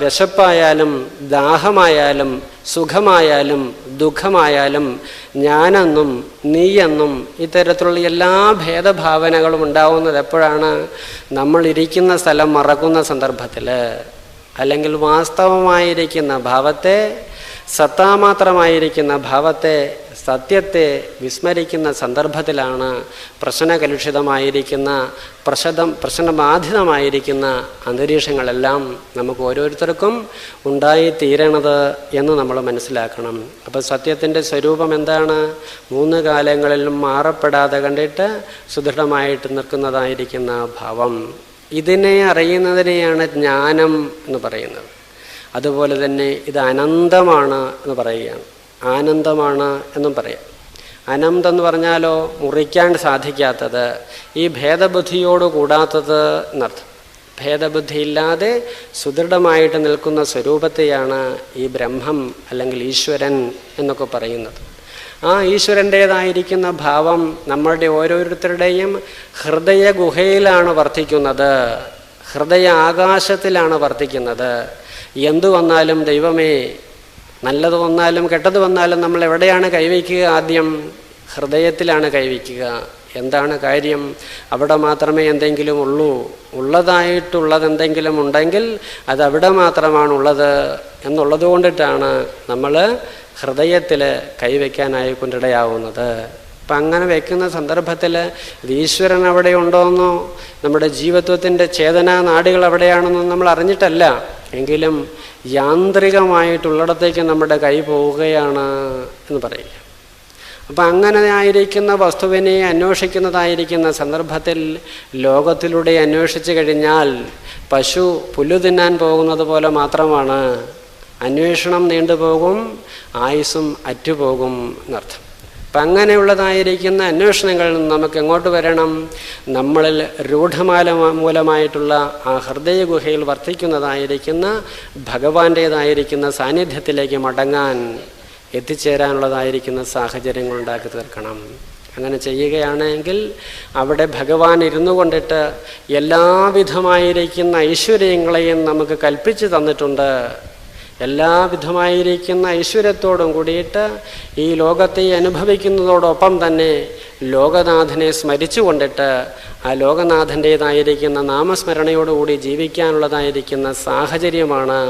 വിശപ്പായാലും ദാഹമായാലും സുഖമായാലും ദുഃഖമായാലും ഞാനെന്നും നീയെന്നും ഇത്തരത്തിലുള്ള എല്ലാ ഭേദഭാവനകളും ഉണ്ടാവുന്നത് എപ്പോഴാണ്? നമ്മൾ ഇരിക്കുന്ന സ്ഥലം മറക്കുന്ന സന്ദർഭത്തിൽ, അല്ലെങ്കിൽ വാസ്തവമായിരിക്കുന്ന ഭാവത്തെ, സത്താമാത്രമായിരിക്കുന്ന ഭാവത്തെ, സത്യത്തെ വിസ്മരിക്കുന്ന സന്ദർഭത്തിലാണ് പ്രശ്നകലുഷിതമായിരിക്കുന്ന പ്രശ്നബാധിതമായിരിക്കുന്ന അന്തരീക്ഷങ്ങളെല്ലാം നമുക്ക് ഓരോരുത്തർക്കും ഉണ്ടായിത്തീരണത് എന്ന് നമ്മൾ മനസ്സിലാക്കണം. അപ്പോൾ സത്യത്തിൻ്റെ സ്വരൂപം എന്താണ്? 3 കാലങ്ങളിലും മാറപ്പെടാതെ കണ്ടിട്ട് സുദൃഢമായിട്ട് നിൽക്കുന്നതായിരിക്കുന്ന ഭാവം. ഇതിനെ അറിയുന്നതിനെയാണ് ജ്ഞാനം എന്ന് പറയുന്നത്. അതുപോലെ തന്നെ ഇത് അനന്തമാണ് എന്ന് പറയുകയാണ്. ആനന്ദമാണ് എന്നും പറയാം. അനന്തം എന്ന് പറഞ്ഞാലോ മുറിക്കാൻ സാധിക്കാത്തത്, ഈ ഭേദബുദ്ധിയോട് കൂടാത്തത് എന്നർത്ഥം. ഭേദബുദ്ധി ഇല്ലാതെ സുദൃഢമായിട്ട് നിൽക്കുന്ന സ്വരൂപത്തെയാണ് ഈ ബ്രഹ്മം അല്ലെങ്കിൽ ഈശ്വരൻ എന്നൊക്കെ പറയുന്നത്. ആ ഈശ്വരൻ്റേതായിരിക്കുന്ന ഭാവം നമ്മളുടെ ഓരോരുത്തരുടെയും ഹൃദയ ഗുഹയിലാണ് വർത്തിക്കുന്നത്, ഹൃദയ ആകാശത്തിലാണ് വർത്തിക്കുന്നത്. എന്തു വന്നാലും ദൈവമേ, നല്ലത് വന്നാലും കെട്ടത് വന്നാലും നമ്മൾ എവിടെയാണ് കൈവയ്ക്കുക? ആദ്യം ഹൃദയത്തിലാണ് കൈവയ്ക്കുക. എന്താണ് കാര്യം? അവിടെ മാത്രമേ എന്തെങ്കിലും ഉള്ളൂ. ഉള്ളതായിട്ടുള്ളത് എന്തെങ്കിലും ഉണ്ടെങ്കിൽ അത് അവിടെ മാത്രമാണുള്ളത് എന്നുള്ളത് കൊണ്ടിട്ടാണ് നമ്മൾ ഹൃദയത്തിൽ കൈവയ്ക്കാനായി കൊണ്ടിടയാവുന്നത്. അപ്പം അങ്ങനെ വയ്ക്കുന്ന സന്ദർഭത്തിൽ ഈശ്വരൻ അവിടെ ഉണ്ടോയെന്നോ നമ്മുടെ ജീവത്വത്തിൻ്റെ ചേതനാ നാടികൾ എവിടെയാണെന്നോ നമ്മൾ അറിഞ്ഞിട്ടല്ല, എങ്കിലും യാന്ത്രികമായിട്ടുള്ളിടത്തേക്ക് നമ്മുടെ കൈ പോവുകയാണ് എന്ന് പറയുക. അപ്പം അങ്ങനെ ആയിരിക്കുന്ന വസ്തുവിനെ അന്വേഷിക്കുന്നതായിരിക്കുന്ന സന്ദർഭത്തിൽ ലോകത്തിലൂടെ അന്വേഷിച്ചു കഴിഞ്ഞാൽ പശു പുല്ലു തിന്നാൻ പോകുന്നത് പോലെ മാത്രമാണ്. അന്വേഷണം നീണ്ടുപോകും, ആയുസ്സും അറ്റുപോകും എന്നർത്ഥം. അപ്പം അങ്ങനെയുള്ളതായിരിക്കുന്ന അന്വേഷണങ്ങളിൽ നിന്ന് നമുക്ക് എങ്ങോട്ട് വരണം? നമ്മളിൽ മൂലമായിട്ടുള്ള ആ ഹൃദയ ഗുഹയിൽ വർത്തിക്കുന്നതായിരിക്കുന്ന ഭഗവാന്റേതായിരിക്കുന്ന സാന്നിധ്യത്തിലേക്ക് മടങ്ങാൻ എത്തിച്ചേരാനുള്ളതായിരിക്കുന്ന സാഹചര്യങ്ങൾ ഉണ്ടാക്കി തീർക്കണം. അങ്ങനെ ചെയ്യുകയാണെങ്കിൽ അവിടെ ഭഗവാൻ ഇരുന്നു കൊണ്ടിട്ട് എല്ലാവിധമായിരിക്കുന്ന ഐശ്വര്യങ്ങളെയും നമുക്ക് കൽപ്പിച്ചു തന്നിട്ടുണ്ട്. എല്ലാവിധമായിരിക്കുന്ന ഐശ്വര്യത്തോടും കൂടിയിട്ട് ഈ ലോകത്തെ അനുഭവിക്കുന്നതോടൊപ്പം തന്നെ ലോകനാഥനെ സ്മരിച്ചു കൊണ്ടിട്ട് ആ ലോകനാഥൻ്റേതായിരിക്കുന്ന നാമസ്മരണയോടുകൂടി ജീവിക്കാനുള്ളതായിരിക്കുന്ന സാഹചര്യമാണ്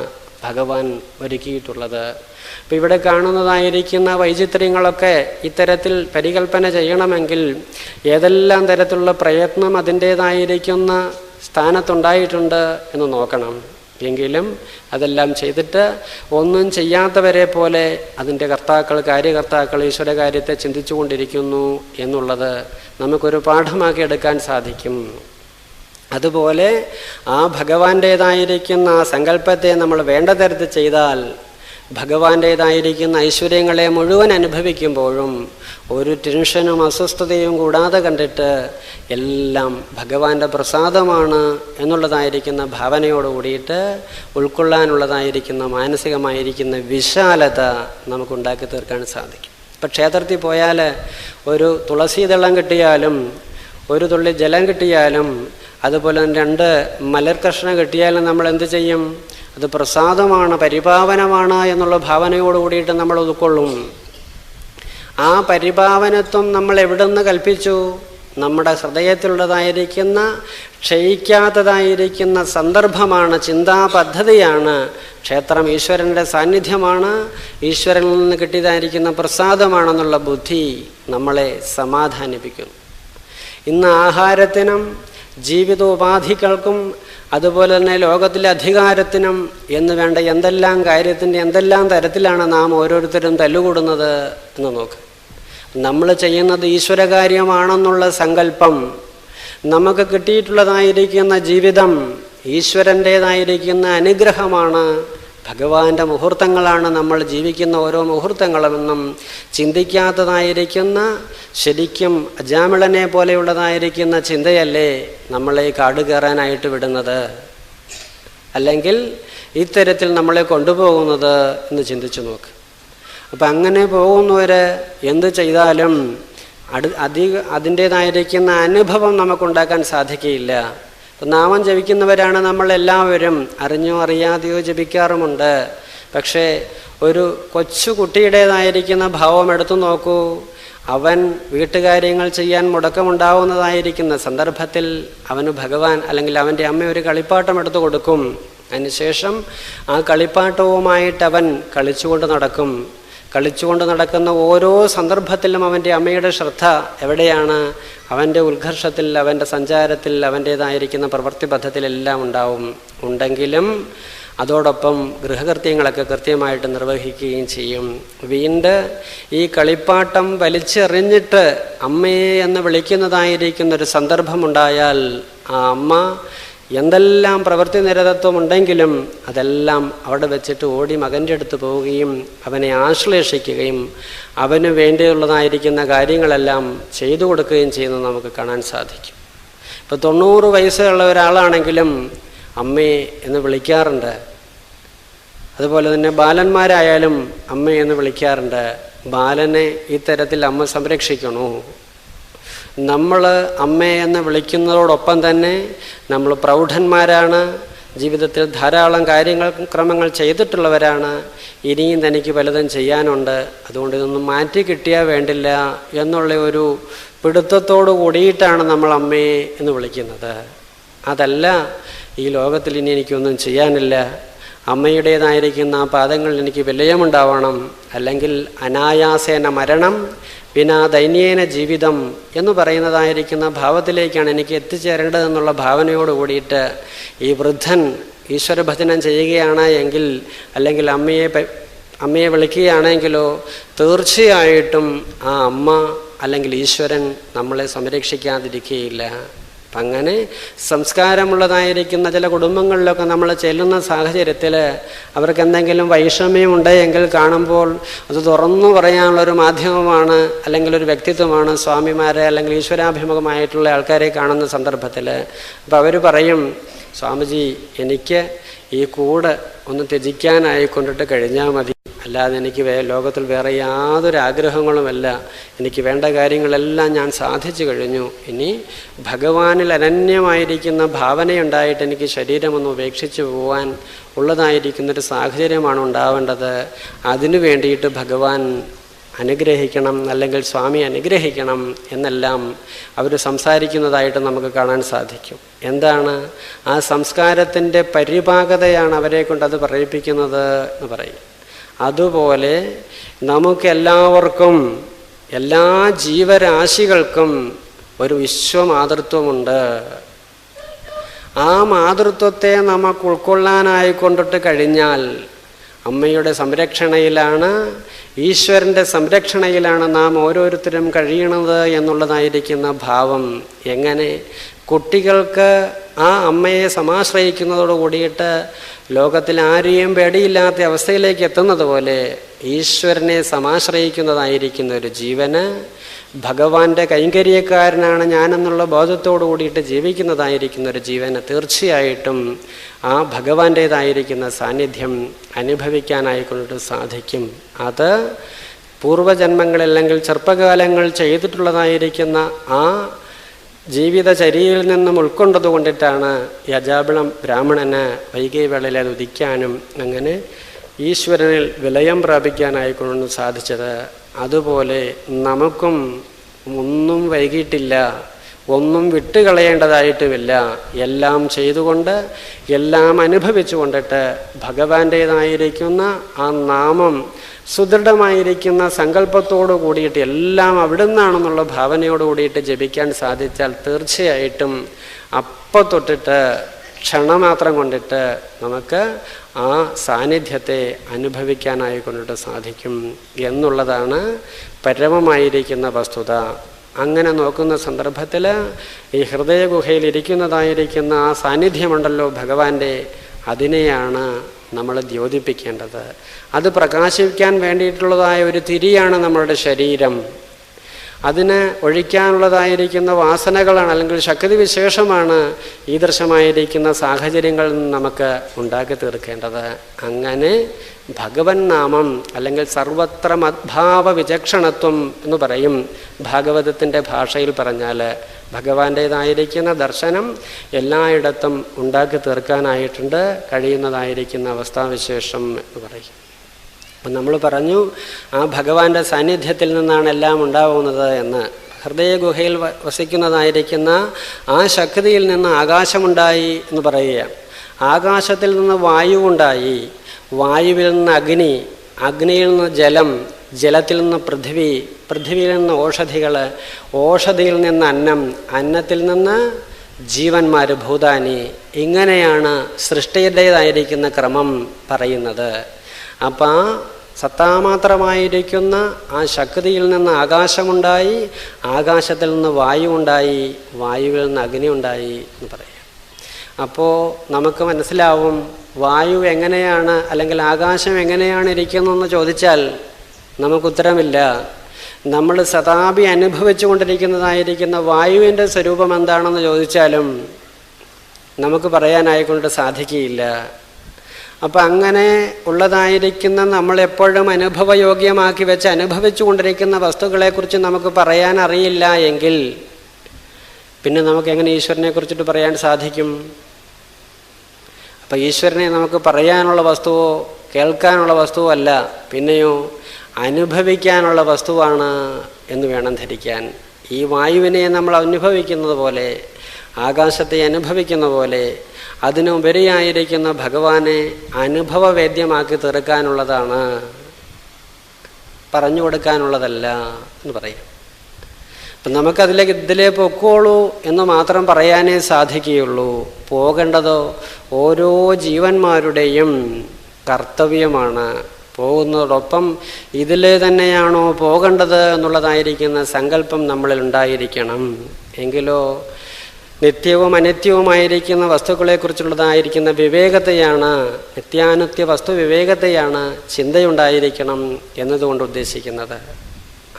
ഭഗവാൻ ഒരുക്കിയിട്ടുള്ളത്. അപ്പം ഇവിടെ കാണുന്നതായിരിക്കുന്ന വൈചിത്ര്യങ്ങളൊക്കെ ഇത്തരത്തിൽ പരികൽപ്പന ചെയ്യണമെങ്കിൽ ഏതെല്ലാം തരത്തിലുള്ള പ്രയത്നം അതിൻ്റേതായിരിക്കുന്ന സ്ഥാനത്തുണ്ടായിട്ടുണ്ട് എന്ന് നോക്കണം. എങ്കിലും അതെല്ലാം ചെയ്തിട്ട് ഒന്നും ചെയ്യാത്തവരെ പോലെ അതിൻ്റെ കാര്യകർത്താക്കൾ ഈശ്വരകാര്യത്തെ ചിന്തിച്ചു കൊണ്ടിരിക്കുന്നു എന്നുള്ളത് നമുക്കൊരു പാഠമാക്കി എടുക്കാൻ സാധിക്കും. അതുപോലെ ആ ഭഗവാന്റേതായിരിക്കുന്ന ആ സങ്കല്പത്തെ നമ്മൾ വേണ്ട തരത്തിൽ ചെയ്താൽ ഭഗവാന്റേതായിരിക്കുന്ന ഐശ്വര്യങ്ങളെ മുഴുവൻ അനുഭവിക്കുമ്പോഴും ഒരു ടെൻഷനും അസ്വസ്ഥതയും കൂടാതെ കണ്ടിട്ട് എല്ലാം ഭഗവാന്റെ പ്രസാദമാണ് എന്നുള്ളതായിരിക്കുന്ന ഭാവനയോട് കൂടിയിട്ട് ഉൾക്കൊള്ളാനുള്ളതായിരിക്കുന്ന മാനസികമായിരിക്കുന്ന വിശാലത നമുക്കുണ്ടാക്കി തീർക്കാൻ സാധിക്കും. ഇപ്പം ക്ഷേത്രത്തിൽ പോയാൽ ഒരു തുളസീദളം കിട്ടിയാലും ഒരു തുള്ളി ജലം കിട്ടിയാലും അതുപോലെ 2 മലർകഷ്ണം കിട്ടിയാലും നമ്മൾ എന്ത് ചെയ്യും? അത് പ്രസാദമാണ്, പരിപാവനമാണ് എന്നുള്ള ഭാവനയോട് കൂടിയിട്ട് നമ്മൾ ഉൾക്കൊള്ളും. ആ പരിപാവനത്വം നമ്മൾ എവിടെ നിന്ന് കൽപ്പിച്ചു? നമ്മുടെ ഹൃദയത്തിലുള്ളതായിരിക്കുന്ന ക്ഷയിക്കാത്തതായിരിക്കുന്ന സന്ദർഭമാണ്, ചിന്താ പദ്ധതിയാണ്. ക്ഷേത്രം ഈശ്വരൻ്റെ സാന്നിധ്യമാണ്, ഈശ്വരനിൽ നിന്ന് കിട്ടിയതായിരിക്കുന്ന പ്രസാദമാണെന്നുള്ള ബുദ്ധി നമ്മളെ സമാധാനിപ്പിക്കുന്നു. ഇന്ന് ആഹാരത്തിനും ജീവിതോപാധികൾക്കും അതുപോലെ തന്നെ ലോകത്തിലെ അധികാരത്തിനും എന്ന് വേണ്ട എന്തെല്ലാം കാര്യത്തിൻ്റെ എന്തെല്ലാം തരത്തിലാണ് നാം ഓരോരുത്തരും തല്ലുകൂടുന്നത് എന്ന് നോക്ക്. നമ്മൾ ചെയ്യുന്നത് ഈശ്വരകാര്യമാണെന്നുള്ള സങ്കല്പം, നമുക്ക് കിട്ടിയിട്ടുള്ളതായിരിക്കുന്ന ജീവിതം ഈശ്വരൻ്റേതായിരിക്കുന്ന അനുഗ്രഹമാണ്, ഭഗവാന്റെ മുഹൂർത്തങ്ങളാണ് നമ്മൾ ജീവിക്കുന്ന ഓരോ മുഹൂർത്തങ്ങളുമെന്നും ചിന്തിക്കാത്തതായിരിക്കുന്ന ശരിക്കും അജാമിളനെ പോലെയുള്ളതായിരിക്കുന്ന ചിന്തയല്ലേ നമ്മളെ കാട് കയറാനായിട്ട് വിടുന്നത്, അല്ലെങ്കിൽ ഇത്തരത്തിൽ നമ്മളെ കൊണ്ടുപോകുന്നത് എന്ന് ചിന്തിച്ചു നോക്ക്. അപ്പം അങ്ങനെ പോകുന്നവർ എന്ത് ചെയ്താലും അതിൻ്റേതായിരിക്കുന്ന അനുഭവം നമുക്കുണ്ടാക്കാൻ സാധിക്കുകയില്ല. നാമം ജപിക്കുന്നവരാണ് നമ്മളെല്ലാവരും, അറിഞ്ഞോ അറിയാതെയോ ജപിക്കാറുമുണ്ട്. പക്ഷേ ഒരു കൊച്ചു കുട്ടിയുടേതായിരിക്കുന്ന ഭാവം എടുത്തു നോക്കൂ. അവൻ വീട്ടുകാര്യങ്ങൾ ചെയ്യാൻ മുടക്കമുണ്ടാവുന്നതായിരിക്കുന്ന സന്ദർഭത്തിൽ അവന് ഭഗവാൻ അല്ലെങ്കിൽ അവൻ്റെ അമ്മ ഒരു കളിപ്പാട്ടം എടുത്തു കൊടുക്കും. അതിനുശേഷം ആ കളിപ്പാട്ടവുമായിട്ട് അവൻ കളിച്ചുകൊണ്ട് നടക്കും. കളിച്ചുകൊണ്ട് നടക്കുന്ന ഓരോ സന്ദർഭത്തിലും അവൻ്റെ അമ്മയുടെ ശ്രദ്ധ എവിടെയാണ്? അവൻ്റെ ഉത്കർഷത്തിൽ, അവൻ്റെ സഞ്ചാരത്തിൽ, അവൻ്റേതായിരിക്കുന്ന പ്രവൃത്തിബദ്ധത്തിലെല്ലാം ഉണ്ടെങ്കിലും അതോടൊപ്പം ഗൃഹകൃത്യങ്ങളൊക്കെ കൃത്യമായിട്ട് നിർവഹിക്കുകയും ചെയ്യും. വീണ്ടും ഈ കളിപ്പാട്ടം വലിച്ചെറിഞ്ഞിട്ട് അമ്മയെ എന്ന് വിളിക്കുന്നതായിരിക്കുന്നൊരു സന്ദർഭമുണ്ടായാൽ ആ അമ്മ എന്തെല്ലാം പ്രവൃത്തി നിരതത്വം ഉണ്ടെങ്കിലും അതെല്ലാം അവിടെ വെച്ചിട്ട് ഓടി മകൻ്റെ അടുത്ത് പോവുകയും അവനെ ആശ്ലേഷിക്കുകയും അവന് വേണ്ടിയുള്ളതായിരിക്കുന്ന കാര്യങ്ങളെല്ലാം ചെയ്തു കൊടുക്കുകയും ചെയ്യുന്നത് നമുക്ക് കാണാൻ സാധിക്കും. ഇപ്പോൾ 90 വയസ്സുള്ള ഒരാളാണെങ്കിലും അമ്മയെ എന്ന് വിളിക്കാറുണ്ട്. അതുപോലെ തന്നെ ബാലന്മാരായാലും അമ്മയെന്ന് വിളിക്കാറുണ്ട്. ബാലനെ ഇത്തരത്തിൽ അമ്മ സംരക്ഷിക്കണു. നമ്മൾ അമ്മയെന്ന് വിളിക്കുന്നതോടൊപ്പം തന്നെ നമ്മൾ പ്രൗഢന്മാരാണ്, ജീവിതത്തിൽ ധാരാളം ക്രമങ്ങൾ ചെയ്തിട്ടുള്ളവരാണ്, ഇനിയും തനിക്ക് പലതും ചെയ്യാനുണ്ട്, അതുകൊണ്ട് ഇതൊന്നും മാറ്റി കിട്ടിയാൽ വേണ്ടില്ല എന്നുള്ള ഒരു പിടുത്തത്തോട് കൂടിയിട്ടാണ് നമ്മൾ അമ്മയെ എന്ന് വിളിക്കുന്നത്. അതല്ല, ഈ ലോകത്തിൽ ഇനി എനിക്കൊന്നും ചെയ്യാനില്ല, അമ്മയുടേതായിരിക്കുന്ന ആ പാദങ്ങളിൽ എനിക്ക് വിലയമുണ്ടാവണം, അല്ലെങ്കിൽ അനായാസേന മരണം വിനാ ദൈന്യേന ജീവിതം എന്ന് പറയുന്നതായിരിക്കുന്ന ഭാവത്തിലേക്കാണ് എനിക്ക് എത്തിച്ചേരേണ്ടതെന്നുള്ള ഭാവനയോട് കൂടിയിട്ട് ഈ വൃദ്ധൻ ഈശ്വരഭജനം ചെയ്യുകയാണ് എങ്കിൽ, അല്ലെങ്കിൽ അമ്മയെ വിളിക്കുകയാണെങ്കിലോ തീർച്ചയായിട്ടും ആ അമ്മ അല്ലെങ്കിൽ ഈശ്വരൻ നമ്മളെ സംരക്ഷിക്കാതിരിക്കുകയില്ല. അപ്പം അങ്ങനെ സംസ്കാരമുള്ളതായിരിക്കുന്ന ചില കുടുംബങ്ങളിലൊക്കെ നമ്മൾ ചെല്ലുന്ന സാഹചര്യത്തിൽ അവർക്ക് എന്തെങ്കിലും വൈഷമ്യം ഉണ്ടെങ്കിൽ കാണുമ്പോൾ അത് തുറന്നു പറയാനുള്ളൊരു മാധ്യമമാണ് അല്ലെങ്കിൽ ഒരു വ്യക്തിത്വമാണ് സ്വാമിമാരെ അല്ലെങ്കിൽ ഈശ്വരാഭിമുഖമായിട്ടുള്ള ആൾക്കാരെ കാണുന്ന സന്ദർഭത്തിൽ. അപ്പോൾ അവർ പറയും, സ്വാമിജി എനിക്ക് ഈ കൂട് ഒന്ന് ത്യജിക്കാനായിക്കൊണ്ടിട്ട് കഴിഞ്ഞാൽ മതി, അല്ലാതെ എനിക്ക് ലോകത്തിൽ വേറെ യാതൊരു ആഗ്രഹങ്ങളുമല്ല, എനിക്ക് വേണ്ട കാര്യങ്ങളെല്ലാം ഞാൻ സാധിച്ചു കഴിഞ്ഞു, ഇനി ഭഗവാനിൽ അനന്യമായിരിക്കുന്ന ഭാവനയുണ്ടായിട്ട് എനിക്ക് ശരീരമൊന്ന് ഉപേക്ഷിച്ച് പോകാൻ ഉള്ളതായിരിക്കുന്നൊരു സാഹചര്യമാണ് ഉണ്ടാവേണ്ടത്. അതിനു വേണ്ടിയിട്ട് ഭഗവാൻ അനുഗ്രഹിക്കണം, അല്ലെങ്കിൽ സ്വാമി അനുഗ്രഹിക്കണം എന്നെല്ലാം അവർ സംസാരിക്കുന്നതായിട്ട് നമുക്ക് കാണാൻ സാധിക്കും. എന്താണ് ആ സംസ്കാരത്തിൻ്റെ പരിപാകതയാണ് അവരെ കൊണ്ട് അത് പറയിപ്പിക്കുന്നത് എന്ന് പറയും. അതുപോലെ നമുക്കെല്ലാവർക്കും, എല്ലാ ജീവരാശികൾക്കും ഒരു വിശ്വമാതൃത്വമുണ്ട്. ആ മാതൃത്വത്തെ നമുക്ക് ഉൾക്കൊള്ളാനായിക്കൊണ്ടിട്ട് കഴിഞ്ഞാൽ അമ്മയുടെ സംരക്ഷണയിലാണ്, ഈശ്വരൻ്റെ സംരക്ഷണയിലാണ് നാം ഓരോരുത്തരും കഴിയണത് എന്നുള്ളതായിരിക്കുന്ന ഭാവം. എങ്ങനെ കുട്ടികൾക്ക് ആ അമ്മയെ സമാശ്രയിക്കുന്നതോട് കൂടിയിട്ട് ലോകത്തിൽ ആരെയും പേടിയില്ലാത്ത അവസ്ഥയിലേക്ക് എത്തുന്നത് പോലെ ഈശ്വരനെ സമാശ്രയിക്കുന്നതായിരിക്കുന്ന ഒരു ജീവന്, ഭഗവാന്റെ കൈങ്കര്യക്കാരനാണ് ഞാനെന്നുള്ള ബോധത്തോടു കൂടിയിട്ട് ജീവിക്കുന്നതായിരിക്കുന്ന ഒരു ജീവന് തീർച്ചയായിട്ടും ആ ഭഗവാന്റേതായിരിക്കുന്ന സാന്നിധ്യം അനുഭവിക്കാനായിക്കൊണ്ട് സാധിക്കും. അത് പൂർവജന്മങ്ങളിൽ അല്ലെങ്കിൽ ചെറുപ്പകാലങ്ങൾ ചെയ്തിട്ടുള്ളതായിരിക്കുന്ന ആ ജീവിതചര്യയിൽ നിന്നും ഉൾക്കൊണ്ടതുകൊണ്ടിട്ടാണ് യജാബിളം ബ്രാഹ്മണന് വൈകിവേളയിൽ അത് ഉദിക്കാനും അങ്ങനെ ഈശ്വരനിൽ വിലയം പ്രാപിക്കാനായിക്കൊണ്ട് സാധിച്ചത്. അതുപോലെ നമുക്കും ഒന്നും വൈകിട്ടില്ല, ഒന്നും വിട്ടുകളയേണ്ടതായിട്ടുമില്ല. എല്ലാം ചെയ്തുകൊണ്ട്, എല്ലാം അനുഭവിച്ചു കൊണ്ടിട്ട് ഭഗവാന്റേതായിരിക്കുന്ന ആ നാമം സുദൃഢമായിരിക്കുന്ന സങ്കല്പത്തോടു കൂടിയിട്ട് എല്ലാം അവിടെ നിന്നാണെന്നുള്ള ഭാവനയോട് കൂടിയിട്ട് ജപിക്കാൻ സാധിച്ചാൽ തീർച്ചയായിട്ടും അപ്പം തൊട്ടിട്ട് ക്ഷണമാത്രം കൊണ്ടിട്ട് നമുക്ക് ആ സാന്നിധ്യത്തെ അനുഭവിക്കാനായിക്കൊണ്ടിട്ട് സാധിക്കും എന്നുള്ളതാണ് പരമമായിരിക്കുന്ന വസ്തുത. അങ്ങനെ നോക്കുന്ന സന്ദർഭത്തിൽ ഈ ഹൃദയഗുഹയിൽ ഇരിക്കുന്നതായിരിക്കുന്ന ആ സാന്നിധ്യമുണ്ടല്ലോ ഭഗവാന്റെ, അതിനെയാണ് നമ്മൾ ദ്യോതിപ്പിക്കേണ്ടത്. അത് പ്രകാശിക്കാൻ വേണ്ടിയിട്ടുള്ളതായ ഒരു തിരിയാണ് നമ്മളുടെ ശരീരം. അതിന് ഒഴിക്കാനുള്ളതായിരിക്കുന്ന വാസനകളാണ് അല്ലെങ്കിൽ ശക്തി വിശേഷമാണ് ഈദൃശമായിരിക്കുന്ന സാഹചര്യങ്ങളിൽ നിന്ന് നമുക്ക് ഉണ്ടാക്കി തീർക്കേണ്ടത്. അങ്ങനെ ഭഗവൻ നാമം അല്ലെങ്കിൽ സർവത്ര മദ്ഭാവ വിചക്ഷണത്വം എന്ന് പറയും ഭാഗവതത്തിൻ്റെ ഭാഷയിൽ പറഞ്ഞാൽ. ഭഗവാന്റേതായിരിക്കുന്ന ദർശനം എല്ലായിടത്തും ഉണ്ടാക്കി തീർക്കാനായിട്ടുണ്ട് കഴിയുന്നതായിരിക്കുന്ന അവസ്ഥാവിശേഷം എന്ന് പറയും. അപ്പം നമ്മൾ പറഞ്ഞു ആ ഭഗവാന്റെ സാന്നിധ്യത്തിൽ നിന്നാണ് എല്ലാം ഉണ്ടാവുന്നത് എന്ന്. ഹൃദയഗുഹയിൽ വസിക്കുന്നതായിരിക്കുന്ന ആ ശക്തിയിൽ നിന്ന് ആകാശമുണ്ടായി എന്ന് പറയുക. ആകാശത്തിൽ നിന്ന് വായുവുണ്ടായി, വായുവിൽ നിന്ന് അഗ്നി, അഗ്നിയിൽ നിന്ന് ജലം, ജലത്തിൽ നിന്ന് പൃഥ്വി, പൃഥ്വിയിൽ നിന്ന് ഓഷധികൾ, ഓഷധിയിൽ നിന്ന് അന്നം, അന്നത്തിൽ നിന്ന് ജീവന്മാർ ഭൂതാനി. ഇങ്ങനെയാണ് സൃഷ്ടിയുടേതായിരിക്കുന്ന ക്രമം പറയുന്നത്. അപ്പം ആ സത്താമാത്രമായിരിക്കുന്ന ആ ശക്തിയിൽ നിന്ന് ആകാശമുണ്ടായി, ആകാശത്തിൽ നിന്ന് വായു ഉണ്ടായി, വായുവിൽ നിന്ന് അഗ്നി ഉണ്ടായി എന്ന് പറയും. അപ്പോൾ നമുക്ക് മനസ്സിലാവും വായു എങ്ങനെയാണ് അല്ലെങ്കിൽ ആകാശം എങ്ങനെയാണ് ഇരിക്കുന്നതെന്ന് ചോദിച്ചാൽ നമുക്കുത്തരമില്ല. നമ്മൾ സദാപി അനുഭവിച്ചു കൊണ്ടിരിക്കുന്നതായിരിക്കുന്ന വായുവിൻ്റെ സ്വരൂപം എന്താണെന്ന് ചോദിച്ചാലും നമുക്ക് പറയാനായിക്കൊണ്ട് സാധിക്കുകയില്ല. അപ്പം അങ്ങനെ ഉള്ളതായിരിക്കുന്ന നമ്മളെപ്പോഴും അനുഭവയോഗ്യമാക്കി വെച്ച് അനുഭവിച്ചു കൊണ്ടിരിക്കുന്ന വസ്തുക്കളെക്കുറിച്ച് നമുക്ക് പറയാൻ അറിയില്ല എങ്കിൽ പിന്നെ നമുക്ക് എങ്ങനെ ഈശ്വരനെ കുറിച്ചിട്ട് പറയാൻ സാധിക്കും? അപ്പം ഈശ്വരനെ നമുക്ക് പറയാനുള്ള വസ്തുവോ കേൾക്കാനുള്ള വസ്തുവോ അല്ല, പിന്നെയോ അനുഭവിക്കാനുള്ള വസ്തുവാണ് എന്ന് വേണം ധരിക്കാൻ. ഈ വായുവിനെ നമ്മൾ അനുഭവിക്കുന്നത് പോലെ, ആകാശത്തെ അനുഭവിക്കുന്ന പോലെ, അതിനുപരിയായിരിക്കുന്ന ഭഗവാനെ അനുഭവവേദ്യമാക്കി തീർക്കാനുള്ളതാണ്, പറഞ്ഞു കൊടുക്കാനുള്ളതല്ല എന്ന് പറയും. അപ്പം നമുക്കതിലേക്ക് ഇതിലേ പൊക്കോളൂ എന്ന് മാത്രം പറയാനേ സാധിക്കുകയുള്ളൂ. പോകേണ്ടതോ ഓരോ ജീവന്മാരുടെയും കർത്തവ്യമാണ്. പോകുന്നതോടൊപ്പം ഇതിലെ തന്നെയാണോ പോകേണ്ടത് എന്നുള്ളതായിരിക്കുന്ന സങ്കല്പം നമ്മളിൽ ഉണ്ടായിരിക്കണം. എങ്കിലോ നിത്യവും അനിത്യവുമായിരിക്കുന്ന വസ്തുക്കളെക്കുറിച്ചുള്ളതായിരിക്കുന്ന വിവേകത്തെയാണ്, നിത്യാനിത്യ വസ്തു വിവേകത്തെയാണ് ചിന്തയുണ്ടായിരിക്കണം എന്നതുകൊണ്ട് ഉദ്ദേശിക്കുന്നത്.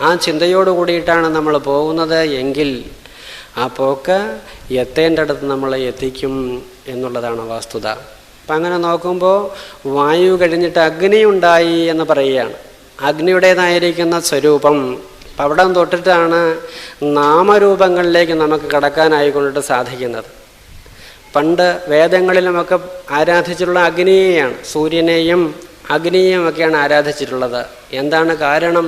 ആ ചിന്തയോട് കൂടിയിട്ടാണ് നമ്മൾ പോകുന്നത് എങ്കിൽ ആ പോക്ക് എത്തേണ്ടടുത്ത് നമ്മളെ എത്തിക്കും എന്നുള്ളതാണ് വസ്തുത. അപ്പം അങ്ങനെ നോക്കുമ്പോൾ വായു കഴിഞ്ഞിട്ട് അഗ്നി ഉണ്ടായി എന്ന് പറയുകയാണ്. അഗ്നിയുടേതായിരിക്കുന്ന സ്വരൂപം അവിടെ തൊട്ടിട്ടാണ് നാമരൂപങ്ങളിലേക്ക് നമുക്ക് കടക്കാനായിക്കൊണ്ടിട്ട് സാധിക്കുന്നത്. പണ്ട് വേദങ്ങളിലുമൊക്കെ ആരാധിച്ചിട്ടുള്ള അഗ്നിയെയാണ്, സൂര്യനെയും അഗ്നിയെയും ഒക്കെയാണ് ആരാധിച്ചിട്ടുള്ളത്. എന്താണ് കാരണം?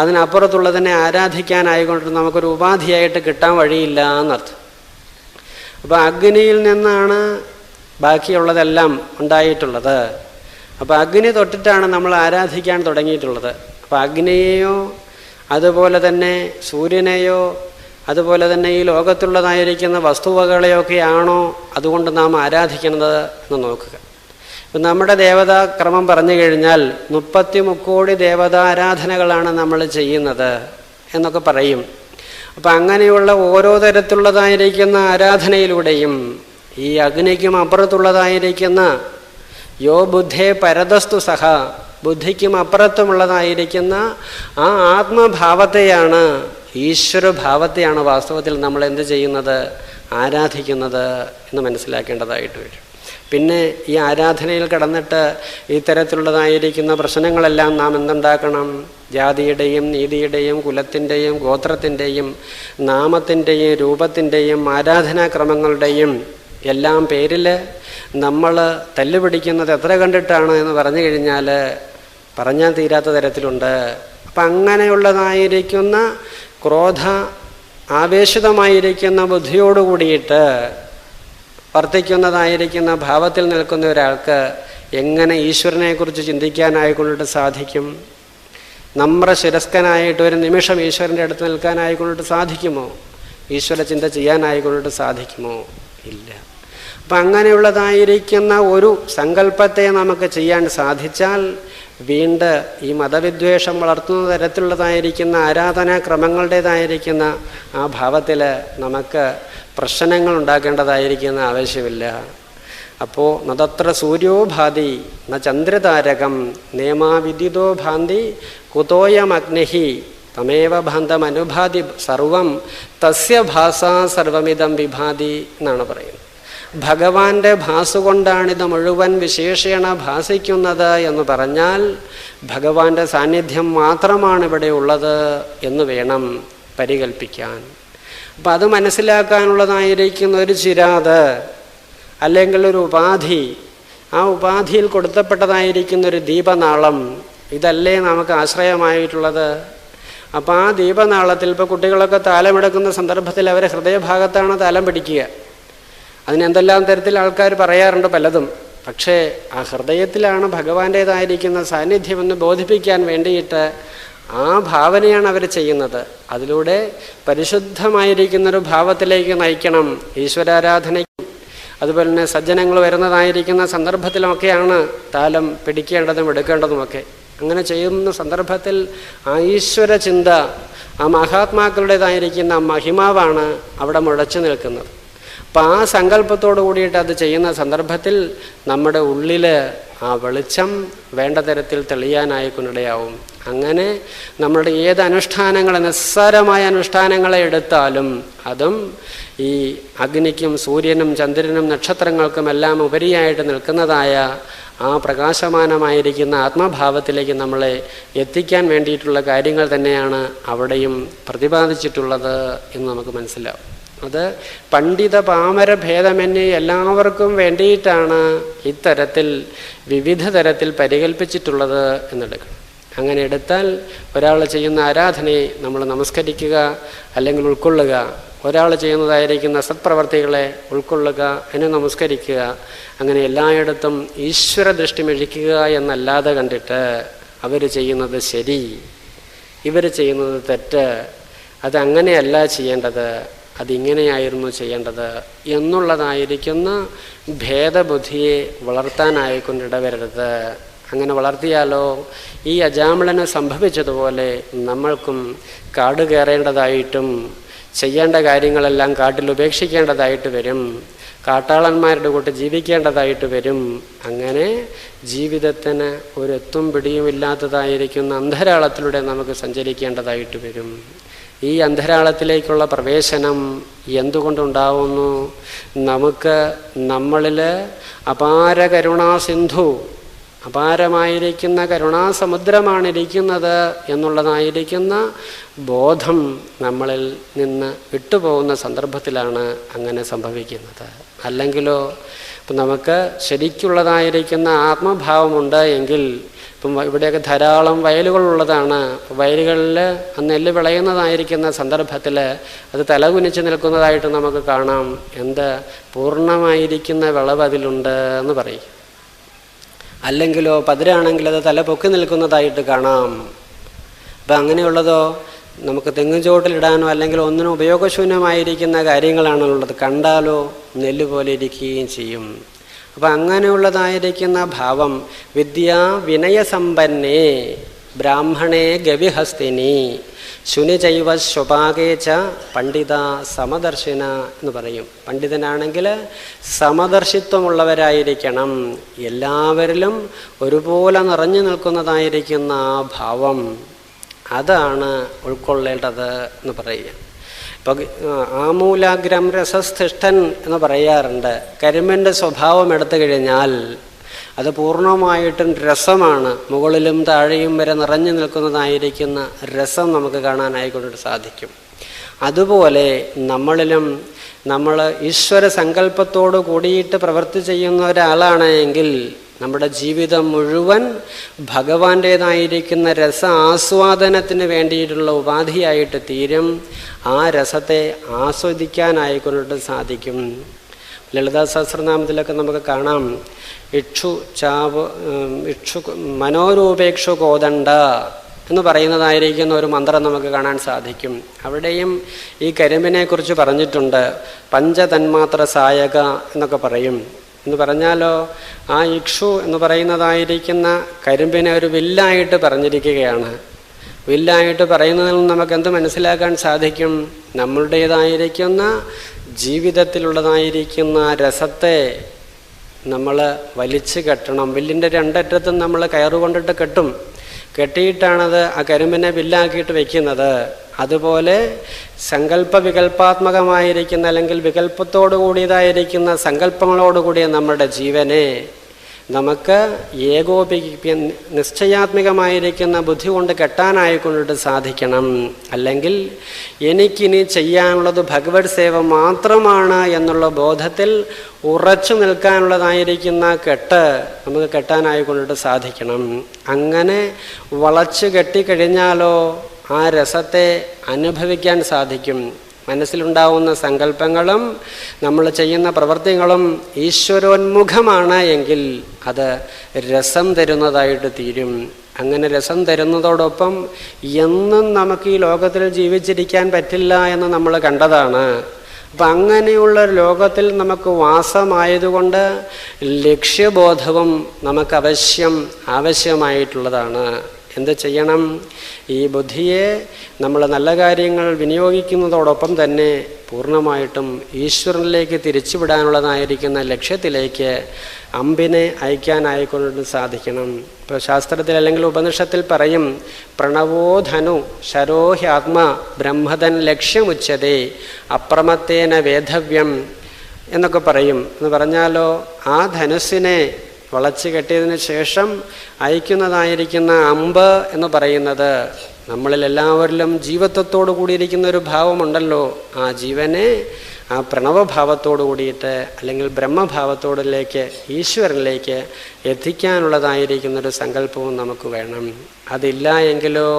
അതിനപ്പുറത്തുള്ളതിനെ ആരാധിക്കാനായിക്കൊണ്ടിട്ട് നമുക്കൊരു ഉപാധിയായിട്ട് കിട്ടാൻ വഴിയില്ല എന്നർത്ഥം. അപ്പോൾ അഗ്നിയിൽ നിന്നാണ് ബാക്കിയുള്ളതെല്ലാം ഉണ്ടായിട്ടുള്ളത്. അപ്പോൾ അഗ്നി തൊട്ടിട്ടാണ് നമ്മൾ ആരാധിക്കാൻ തുടങ്ങിയിട്ടുള്ളത്. അപ്പോൾ അഗ്നിയെയോ അതുപോലെ തന്നെ സൂര്യനെയോ അതുപോലെ തന്നെ ഈ ലോകത്തുള്ളതായിരിക്കുന്ന വസ്തുവകളെയൊക്കെയാണോ അതുകൊണ്ട് നാം ആരാധിക്കുന്നത് എന്ന് നോക്കുക. ഇപ്പം നമ്മുടെ ദേവതാക്രമം പറഞ്ഞു കഴിഞ്ഞാൽ 33 ദേവതാരാധനകളാണ് നമ്മൾ ചെയ്യുന്നത് എന്നൊക്കെ പറയും. അപ്പം അങ്ങനെയുള്ള ഓരോ തരത്തിലുള്ളതായിരിക്കുന്ന ആരാധനയിലൂടെയും ഈ അഗ്നിക്കും അപ്പുറത്തുള്ളതായിരിക്കുന്ന യോ ബുദ്ധേ പരതസ്തു സഹ, ബുദ്ധിക്കും അപ്പുറത്തുമുള്ളതായിരിക്കുന്ന ആ ആത്മഭാവത്തെയാണ്, ഈശ്വരഭാവത്തെയാണ് വാസ്തവത്തിൽ നമ്മൾ എന്ത് ചെയ്യുന്നത്, ആരാധിക്കുന്നത് എന്ന് മനസ്സിലാക്കേണ്ടതായിട്ട് വരും. പിന്നെ ഈ ആരാധനയിൽ കടന്നിട്ട് ഇത്തരത്തിലുള്ളതായിരിക്കുന്ന പ്രശ്നങ്ങളെല്ലാം നാം എന്തുണ്ടാക്കണം? ജാതിയുടെയും നീതിയുടെയും കുലത്തിൻ്റെയും ഗോത്രത്തിൻ്റെയും നാമത്തിൻ്റെയും രൂപത്തിൻ്റെയും ആരാധനാക്രമങ്ങളുടെയും എല്ലാം പേരിൽ നമ്മൾ തല്ലുപിടിക്കുന്നത് എത്ര കണ്ടിട്ടാണ് എന്ന് പറഞ്ഞു കഴിഞ്ഞാൽ പറഞ്ഞാൽ തീരാത്ത തരത്തിലുണ്ട്. അപ്പം അങ്ങനെയുള്ളതായിരിക്കുന്ന ക്രോധ ആവേശിതമായിരിക്കുന്ന ബുദ്ധിയോടുകൂടിയിട്ട് വർത്തിക്കുന്നതായിരിക്കുന്ന ഭാവത്തിൽ നിൽക്കുന്ന ഒരാൾക്ക് എങ്ങനെ ഈശ്വരനെക്കുറിച്ച് ചിന്തിക്കാനായിക്കൊണ്ടിട്ട് സാധിക്കും? നമ്രശിരസ്കനായിട്ട് ഒരു നിമിഷം ഈശ്വരൻ്റെ അടുത്ത് നിൽക്കാനായിക്കൊണ്ടിട്ട് സാധിക്കുമോ? ഈശ്വര ചിന്ത ചെയ്യാനായിക്കൊണ്ടിട്ട് സാധിക്കുമോ? ഇല്ല. അപ്പം അങ്ങനെയുള്ളതായിരിക്കുന്ന ഒരു സങ്കല്പത്തെ നമുക്ക് ചെയ്യാൻ സാധിച്ചാൽ വീണ്ടും ഈ മതവിദ്വേഷം വളർത്തുന്ന തരത്തിലുള്ളതായിരിക്കുന്ന ആരാധനാക്രമങ്ങളുടേതായിരിക്കുന്ന ആ ഭാവത്തിൽ നമുക്ക് പ്രശ്നങ്ങൾ ഉണ്ടാക്കേണ്ടതായിരിക്കുന്ന ആവശ്യമില്ല. അപ്പോൾ നതത്ര സൂര്യോ ഭാതി ന ചന്ദ്രതാരകം നേമാവിദിതോ ഭാന്തി കുതോയമഗ്നിഹി തമേവ ഭാന്തമനുഭാതി സർവം തസ്യ ഭാസാ സർവമിതം വിഭാതി എന്നാണ് പറയുന്നത്. ഭഗവാന്റെ ഭാസുകൊണ്ടാണിത് മുഴുവൻ വിശേഷേണ ഭാസിക്കുന്നത് എന്ന് പറഞ്ഞാൽ ഭഗവാന്റെ സാന്നിധ്യം മാത്രമാണ് ഇവിടെ ഉള്ളത് എന്ന് വേണം പരികൽപ്പിക്കാൻ. അപ്പം അത് മനസ്സിലാക്കാനുള്ളതായിരിക്കുന്ന ഒരു ചിരാത് അല്ലെങ്കിൽ ഒരു ഉപാധി, ആ ഉപാധിയിൽ കൊടുത്തപ്പെട്ടതായിരിക്കുന്ന ഒരു ദീപനാളം, ഇതല്ലേ നമുക്ക് ആശ്രയമായിട്ടുള്ളത്. അപ്പോൾ ആ ദീപനാളത്തിൽ ഇപ്പോൾ കുട്ടികളൊക്കെ താലമെടുക്കുന്ന സന്ദർഭത്തിൽ അവരെ ഹൃദയഭാഗത്താണ് താലം പിടിക്കുക. അതിനെന്തെല്ലാം തരത്തിൽ ആൾക്കാർ പറയാറുണ്ട് പലതും. പക്ഷേ ആ ഹൃദയത്തിലാണ് ഭഗവാന്റേതായിരിക്കുന്ന സാന്നിധ്യമെന്ന് ബോധിപ്പിക്കാൻ വേണ്ടിയിട്ട് ആ ഭാവനയാണ് അവർ ചെയ്യുന്നത്. അതിലൂടെ പരിശുദ്ധമായിരിക്കുന്നൊരു ഭാവത്തിലേക്ക് നയിക്കണം. ഈശ്വരാരാധനയ്ക്കും അതുപോലെ തന്നെ സജ്ജനങ്ങൾ വരുന്നതായിരിക്കുന്ന സന്ദർഭത്തിലുമൊക്കെയാണ് താലം പിടിക്കേണ്ടതും എടുക്കേണ്ടതുമൊക്കെ. അങ്ങനെ ചെയ്യുന്ന സന്ദർഭത്തിൽ ആ ഈശ്വര ചിന്ത, ആ മഹാത്മാക്കളുടേതായിരിക്കുന്ന മഹിമാവാണ് അവിടെ മുഴച്ചു നിൽക്കുന്നത്. അപ്പം ആ സങ്കല്പത്തോടു കൂടിയിട്ട് അത് ചെയ്യുന്ന സന്ദർഭത്തിൽ നമ്മുടെ ഉള്ളിൽ ആ വെളിച്ചം വേണ്ട തരത്തിൽ തെളിയാനായിക്കൊണ്ടിടയാവും. അങ്ങനെ നമ്മുടെ ഏത് അനുഷ്ഠാനങ്ങൾ, നിസ്സാരമായ അനുഷ്ഠാനങ്ങളെ എടുത്താലും അതും ഈ അഗ്നിക്കും സൂര്യനും ചന്ദ്രനും നക്ഷത്രങ്ങൾക്കുമെല്ലാം ഉപരിയായിട്ട് നിൽക്കുന്നതായ ആ പ്രകാശമാനമായിരിക്കുന്ന ആത്മഭാവത്തിലേക്ക് നമ്മളെ എത്തിക്കാൻ വേണ്ടിയിട്ടുള്ള കാര്യങ്ങൾ തന്നെയാണ് അവിടെയും പ്രതിപാദിച്ചിട്ടുള്ളത് എന്ന് നമുക്ക് മനസ്സിലാവും. അത് പണ്ഡിത പാമര ഭേദമന്യേ എല്ലാവർക്കും വേണ്ടിയിട്ടാണ് ഇത്തരത്തിൽ വിവിധ തരത്തിൽ പരികൽപ്പിച്ചിട്ടുള്ളത് എന്നെടുക്കണം. അങ്ങനെ എടുത്താൽ ഒരാൾ ചെയ്യുന്ന ആരാധനയെ നമ്മൾ നമസ്കരിക്കുക അല്ലെങ്കിൽ ഉൾക്കൊള്ളുക, ഒരാൾ ചെയ്യുന്നതായിരിക്കുന്ന സത്പ്രവർത്തികളെ ഉൾക്കൊള്ളുക, അതിനെ നമസ്കരിക്കുക, അങ്ങനെ എല്ലായിടത്തും ഈശ്വര ദൃഷ്ടി മെഴിക്കുക എന്നല്ലാതെ കണ്ടിട്ട് അവർ ചെയ്യുന്നത് ശരി, ഇവർ ചെയ്യുന്നത് തെറ്റ്, അതങ്ങനെയല്ല ചെയ്യേണ്ടത്, അതിങ്ങനെയായിരുന്നു ചെയ്യേണ്ടത് എന്നുള്ളതായിരിക്കുന്ന ഭേദബുദ്ധിയെ വളർത്താനായിക്കൊണ്ടിടവരരുത്. അങ്ങനെ വളർത്തിയാലോ ഈ അജാമിളന് സംഭവിച്ചതുപോലെ നമ്മൾക്കും കാട് കയറേണ്ടതായിട്ടും ചെയ്യേണ്ട കാര്യങ്ങളെല്ലാം കാട്ടിൽ ഉപേക്ഷിക്കേണ്ടതായിട്ട് വരും, കാട്ടാളന്മാരുടെ കൂട്ട് ജീവിക്കേണ്ടതായിട്ട് വരും. അങ്ങനെ ജീവിതത്തിന് ഒരെത്തും പിടിയുമില്ലാത്തതായിരിക്കുന്ന അന്ധരാളത്തിലൂടെ നമുക്ക് സഞ്ചരിക്കേണ്ടതായിട്ട് വരും. ഈ അന്ധരാളത്തിലേക്കുള്ള പ്രവേശനം എന്തുകൊണ്ടുണ്ടാവുന്നു? നമുക്ക് നമ്മളിൽ അപാര കരുണാസിന്ധു, അപാരമായിരിക്കുന്ന കരുണാസമുദ്രമാണിരിക്കുന്നത് എന്നുള്ളതായിരിക്കുന്ന ബോധം നമ്മളിൽ നിന്ന് വിട്ടുപോകുന്ന സന്ദർഭത്തിലാണ് അങ്ങനെ സംഭവിക്കുന്നത്. അല്ലെങ്കിലോ ഇപ്പം നമുക്ക് ശരിക്കുള്ളതായിരിക്കുന്ന ആത്മഭാവമുണ്ട് എങ്കിൽ, ഇപ്പം ഇവിടെയൊക്കെ ധാരാളം വയലുകളുള്ളതാണ്. വയലുകളിൽ നെല്ല് വിളയുന്നതായിരിക്കുന്ന സന്ദർഭത്തിൽ അത് തലകുനിച്ച് നിൽക്കുന്നതായിട്ട് നമുക്ക് കാണാം. എന്ത് പൂർണ്ണമായിരിക്കുന്ന വിളവ് അതിലുണ്ട് എന്ന് പറയും. അല്ലെങ്കിലോ പതിരാണെങ്കിൽ അത് തല പൊക്കി നിൽക്കുന്നതായിട്ട് കാണാം. അപ്പം അങ്ങനെയുള്ളതോ നമുക്ക് തെങ്ങും ചോട്ടിലിടാനോ അല്ലെങ്കിൽ ഒന്നിനും ഉപയോഗശൂന്യമായിരിക്കുന്ന കാര്യങ്ങളാണുള്ളത്. കണ്ടാലോ നെല്ല് പോലെ ഇരിക്കുകയും ചെയ്യും. അപ്പം അങ്ങനെയുള്ളതായിരിക്കുന്ന ഭാവം വിദ്യാ വിനയസമ്പന്നേ ബ്രാഹ്മണേ ഗവിഹസ്തിനി ശുനിചൈവ സ്വപാകേച്ച പണ്ഡിത സമദർശിന എന്ന് പറയും. പണ്ഡിതനാണെങ്കിൽ സമദർശിത്വമുള്ളവരായിരിക്കണം, എല്ലാവരിലും ഒരുപോലെ നിറഞ്ഞു നിൽക്കുന്നതായിരിക്കുന്ന ആ ഭാവം, അതാണ് ഉൾക്കൊള്ളേണ്ടത് എന്ന് പറയുക. ഇപ്പോൾ ആമൂലാഗ്രം രസസ്ഥിഷ്ഠൻ എന്ന് പറയാറുണ്ട്. കരിമ്പിൻ്റെ സ്വഭാവം എടുത്തു കഴിഞ്ഞാൽ അത് പൂർണ്ണമായിട്ടും രസമാണ്. മുകളിലും താഴെയും വരെ നിറഞ്ഞു നിൽക്കുന്നതായിരിക്കുന്ന രസം നമുക്ക് കാണാനായിക്കൊണ്ടിട്ട് സാധിക്കും. അതുപോലെ നമ്മളിലും നമ്മൾ ഈശ്വര സങ്കല്പത്തോട് കൂടിയിട്ട് പ്രവൃത്തി ചെയ്യുന്ന ഒരാളാണ് എങ്കിൽ നമ്മുടെ ജീവിതം മുഴുവൻ ഭഗവാന്റേതായിരിക്കുന്ന രസ ആസ്വാദനത്തിന് വേണ്ടിയിട്ടുള്ള ഉപാധിയായിട്ട് തീരും. ആ രസത്തെ ആസ്വദിക്കാനായിക്കൊണ്ടിട്ട് സാധിക്കും. ലളിതാ സഹസ്രനാമത്തിലൊക്കെ നമുക്ക് കാണാം, ഇക്ഷു ചാവ് ഇക്ഷു മനോരൂപേക്ഷു കോദണ്ഡ എന്ന് പറയുന്നതായിരിക്കുന്ന ഒരു മന്ത്രം നമുക്ക് കാണാൻ സാധിക്കും. അവിടെയും ഈ കരിമ്പിനെ കുറിച്ച് പറഞ്ഞിട്ടുണ്ട്. പഞ്ചതന്മാത്ര സായക എന്നൊക്കെ പറയും. എന്ന് പറഞ്ഞാലോ, ആ ഇക്ഷു എന്ന് പറയുന്നതായിരിക്കുന്ന കരിമ്പിനെ ഒരു വില്ലായിട്ട് പറഞ്ഞിരിക്കുകയാണ്. വില്ലായിട്ട് പറയുന്നതിൽ നിന്ന് നമുക്ക് എന്ത് മനസ്സിലാക്കാൻ സാധിക്കും? നമ്മളുടേതായിരിക്കുന്ന ജീവിതത്തിലുള്ളതായിരിക്കുന്ന രസത്തെ നമ്മൾ വലിച്ചു കെട്ടണം. വില്ലിൻ്റെ രണ്ടറ്റത്തും നമ്മൾ കയറുകൊണ്ടിട്ട് കെട്ടും. കെട്ടിയിട്ടാണത് ആ കരിമ്പിനെ വില്ലാക്കിയിട്ട് വെക്കുന്നത്. അതുപോലെ സങ്കല്പ വികല്പാത്മകമായിരിക്കുന്ന അല്ലെങ്കിൽ വികല്പത്തോടു കൂടിയതായിരിക്കുന്ന സങ്കല്പങ്ങളോടുകൂടിയ നമ്മുടെ ജീവനെ നമുക്ക് നിശ്ചയാത്മികമായിരിക്കുന്ന ബുദ്ധി കൊണ്ട് കെട്ടാനായിക്കൊണ്ടിട്ട് സാധിക്കണം. അല്ലെങ്കിൽ എനിക്കിനി ചെയ്യാനുള്ളത് ഭഗവത് സേവ മാത്രമാണ് എന്നുള്ള ബോധത്തിൽ ഉറച്ചു നിൽക്കാനുള്ളതായിരിക്കുന്ന കെട്ട് നമുക്ക് കെട്ടാനായിക്കൊണ്ടിട്ട് സാധിക്കണം. അങ്ങനെ വളച്ചു കെട്ടിക്കഴിഞ്ഞാലോ ആ രസത്തെ അനുഭവിക്കാൻ സാധിക്കും. മനസ്സിലുണ്ടാവുന്ന സങ്കല്പങ്ങളും നമ്മൾ ചെയ്യുന്ന പ്രവൃത്തികളും ഈശ്വരോന്മുഖമാണ് എങ്കിൽ അത് രസം തരുന്നതായിട്ട് തീരും. അങ്ങനെ രസം തരുന്നതോടൊപ്പം എന്നും നമുക്ക് ഈ ലോകത്തിൽ ജീവിച്ചിരിക്കാൻ പറ്റില്ല എന്ന് നമ്മൾ കണ്ടതാണ്. അപ്പം അങ്ങനെയുള്ള ലോകത്തിൽ നമുക്ക് വാസമായതുകൊണ്ട് ലക്ഷ്യബോധവും നമുക്ക് ആവശ്യമായിട്ടുള്ളതാണ്. എന്ത് ചെയ്യണം? ഈ ബുദ്ധിയെ നമ്മൾ നല്ല കാര്യങ്ങൾ വിനിയോഗിക്കുന്നതോടൊപ്പം തന്നെ പൂർണ്ണമായിട്ടും ഈശ്വരനിലേക്ക് തിരിച്ചുവിടാനുള്ളതായിരിക്കുന്ന ലക്ഷ്യത്തിലേക്ക് അമ്പിനെ അയക്കാനായിക്കൊണ്ട് സാധിക്കണം. ഇപ്പോൾ ശാസ്ത്രത്തിൽ അല്ലെങ്കിൽ ഉപനിഷത്തിൽ പറയും, പ്രണവോ ധനു ശരോഹ്യാത്മ ബ്രഹ്മതൻ ലക്ഷ്യമുച്ചതേ അപ്രമത്തേന വേധവ്യം എന്നൊക്കെ പറയും. എന്ന് പറഞ്ഞാലോ, ആ ധനുസ്സിനെ വളച്ചു കെട്ടിയതിന് ശേഷം അയക്കുന്നതായിരിക്കുന്ന അമ്പ് എന്ന് പറയുന്നത് നമ്മളിൽ എല്ലാവരിലും ജീവത്വത്തോടു കൂടിയിരിക്കുന്ന ഒരു ഭാവമുണ്ടല്ലോ, ആ ജീവനെ ആ പ്രണവഭാവത്തോടു കൂടിയിട്ട് അല്ലെങ്കിൽ ബ്രഹ്മഭാവത്തോടിലേക്ക് ഈശ്വരനിലേക്ക് എത്തിക്കാനുള്ളതായിരിക്കുന്നൊരു സങ്കല്പവും നമുക്ക് വേണം. അതില്ല എങ്കിലോ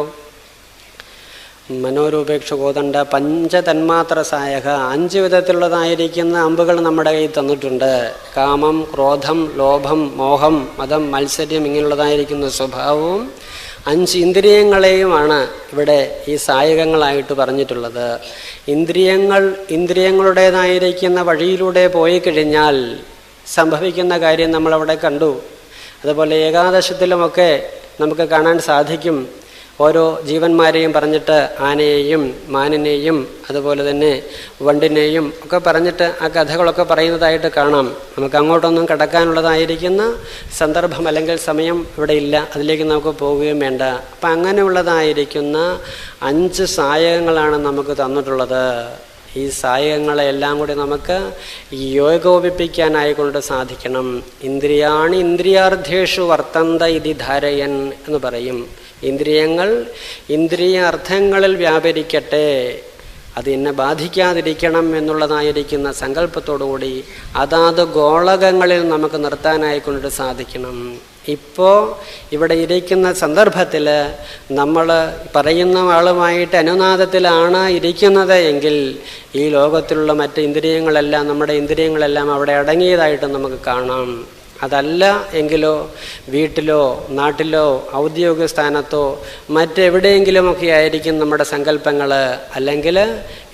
മനോരൂപേക്ഷ കോദണ്ഡ പഞ്ചതന്മാത്ര സായക 5 വിധത്തിലുള്ളതായിരിക്കുന്ന അമ്പുകൾ നമ്മുടെ കയ്യിൽ തന്നിട്ടുണ്ട്. കാമം, ക്രോധം, ലോഭം, മോഹം, മതം, മത്സര്യം ഇങ്ങനെയുള്ളതായിരിക്കുന്ന സ്വഭാവവും 5 ഇന്ദ്രിയങ്ങളെയുമാണ് ഇവിടെ ഈ സായകങ്ങളായിട്ട് പറഞ്ഞിട്ടുള്ളത്. ഇന്ദ്രിയങ്ങളുടേതായിരിക്കുന്ന വഴിയിലൂടെ പോയി കഴിഞ്ഞാൽ സംഭവിക്കുന്ന കാര്യം നമ്മളവിടെ കണ്ടു. അതുപോലെ ഏകാദശത്തിലുമൊക്കെ നമുക്ക് കാണാൻ സാധിക്കും. ഓരോ ജീവന്മാരെയും പറഞ്ഞിട്ട് ആനയെയും മാനിനെയും അതുപോലെ തന്നെ വണ്ടിനെയും ഒക്കെ പറഞ്ഞിട്ട് ആ കഥകളൊക്കെ പറയുന്നതായിട്ട് കാണാം. നമുക്ക് അങ്ങോട്ടൊന്നും കടക്കാനുള്ളതായിരിക്കുന്ന സന്ദർഭം അല്ലെങ്കിൽ സമയം ഇവിടെ ഇല്ല, അതിലേക്ക് നമുക്ക് പോവുകയും വേണ്ട. അപ്പം അങ്ങനെയുള്ളതായിരിക്കുന്ന 5 സായകങ്ങളാണ് നമുക്ക് തന്നിട്ടുള്ളത്. ഈ സായകങ്ങളെല്ലാം കൂടി നമുക്ക് യോഗോപിപ്പിക്കാനായിക്കൊണ്ട് സാധിക്കണം. ഇന്ദ്രിയാണി ഇന്ദ്രിയാർത്ഥേഷു വർത്തന്ത ഇതി ധാരയൻ എന്ന് പറയും. ഇന്ദ്രിയങ്ങൾ ഇന്ദ്രിയ അർത്ഥങ്ങളിൽ വ്യാപരിക്കട്ടെ, അത് എന്നെ ബാധിക്കാതിരിക്കണം എന്നുള്ളതായിരിക്കുന്ന സങ്കല്പത്തോടുകൂടി അതാത് ഗോളകങ്ങളിൽ നമുക്ക് നിർത്താനായിക്കൊണ്ട് സാധിക്കണം. ഇപ്പോൾ ഇവിടെ ഇരിക്കുന്ന സന്ദർഭത്തിൽ നമ്മൾ പറയുന്ന ആളുമായിട്ട് അനുനാദത്തിലാണ് ഇരിക്കുന്നത് എങ്കിൽ ഈ ലോകത്തിലുള്ള മറ്റ് ഇന്ദ്രിയങ്ങളെല്ലാം നമ്മുടെ ഇന്ദ്രിയങ്ങളെല്ലാം അവിടെ അടങ്ങിയതായിട്ട് നമുക്ക് കാണാം. അതല്ല എങ്കിലോ വീട്ടിലോ നാട്ടിലോ ഔദ്യോഗിക സ്ഥാനത്തോ മറ്റെവിടെയെങ്കിലുമൊക്കെ ആയിരിക്കും നമ്മുടെ സങ്കല്പങ്ങൾ അല്ലെങ്കിൽ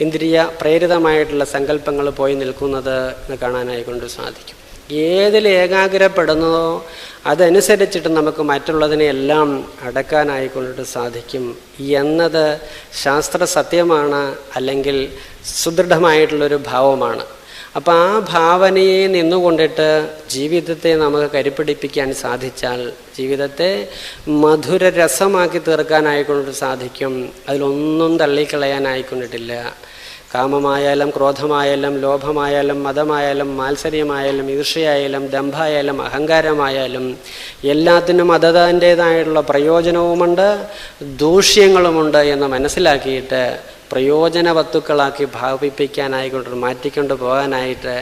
ഇന്ദ്രിയ പ്രേരിതമായിട്ടുള്ള സങ്കല്പങ്ങൾ പോയി നിൽക്കുന്നത് എന്ന് കാണാനായിക്കൊണ്ട് സാധിക്കും. ഏതിൽ ഏകാഗ്രപ്പെടുന്നതോ അതനുസരിച്ചിട്ട് നമുക്ക് മറ്റുള്ളതിനെയെല്ലാം അടക്കാനായിക്കൊണ്ടിട്ട് സാധിക്കും എന്നത് ശാസ്ത്ര സത്യമാണ്, അല്ലെങ്കിൽ സുദൃഢമായിട്ടുള്ളൊരു ഭാവമാണ്. അപ്പം ആ ഭാവനയെ നിന്നുകൊണ്ടിട്ട് ജീവിതത്തെ നമുക്ക് കരുപിടിപ്പിക്കാൻ സാധിച്ചാൽ ജീവിതത്തെ മധുരരസമാക്കി തീർക്കാനായിക്കൊണ്ടിട്ട് സാധിക്കും. അതിലൊന്നും തള്ളിക്കളയാനായിക്കൊണ്ടിട്ടില്ല. കാമമായാലും ക്രോധമായാലും ലോഭമായാലും മതമായാലും മാത്സര്യമായാലും ഈർഷ്യയായാലും ദംഭമായാലും അഹങ്കാരമായാലും എല്ലാത്തിനും അതതിൻ്റേതായിട്ടുള്ള പ്രയോജനവുമുണ്ട്, ദൂഷ്യങ്ങളുമുണ്ട് എന്ന് മനസ്സിലാക്കിയിട്ട് പ്രയോജന വസ്തുക്കളാക്കി ഭാവിപ്പിക്കാനായിക്കൊണ്ട് മാറ്റിക്കൊണ്ട് പോകാനായിട്ട്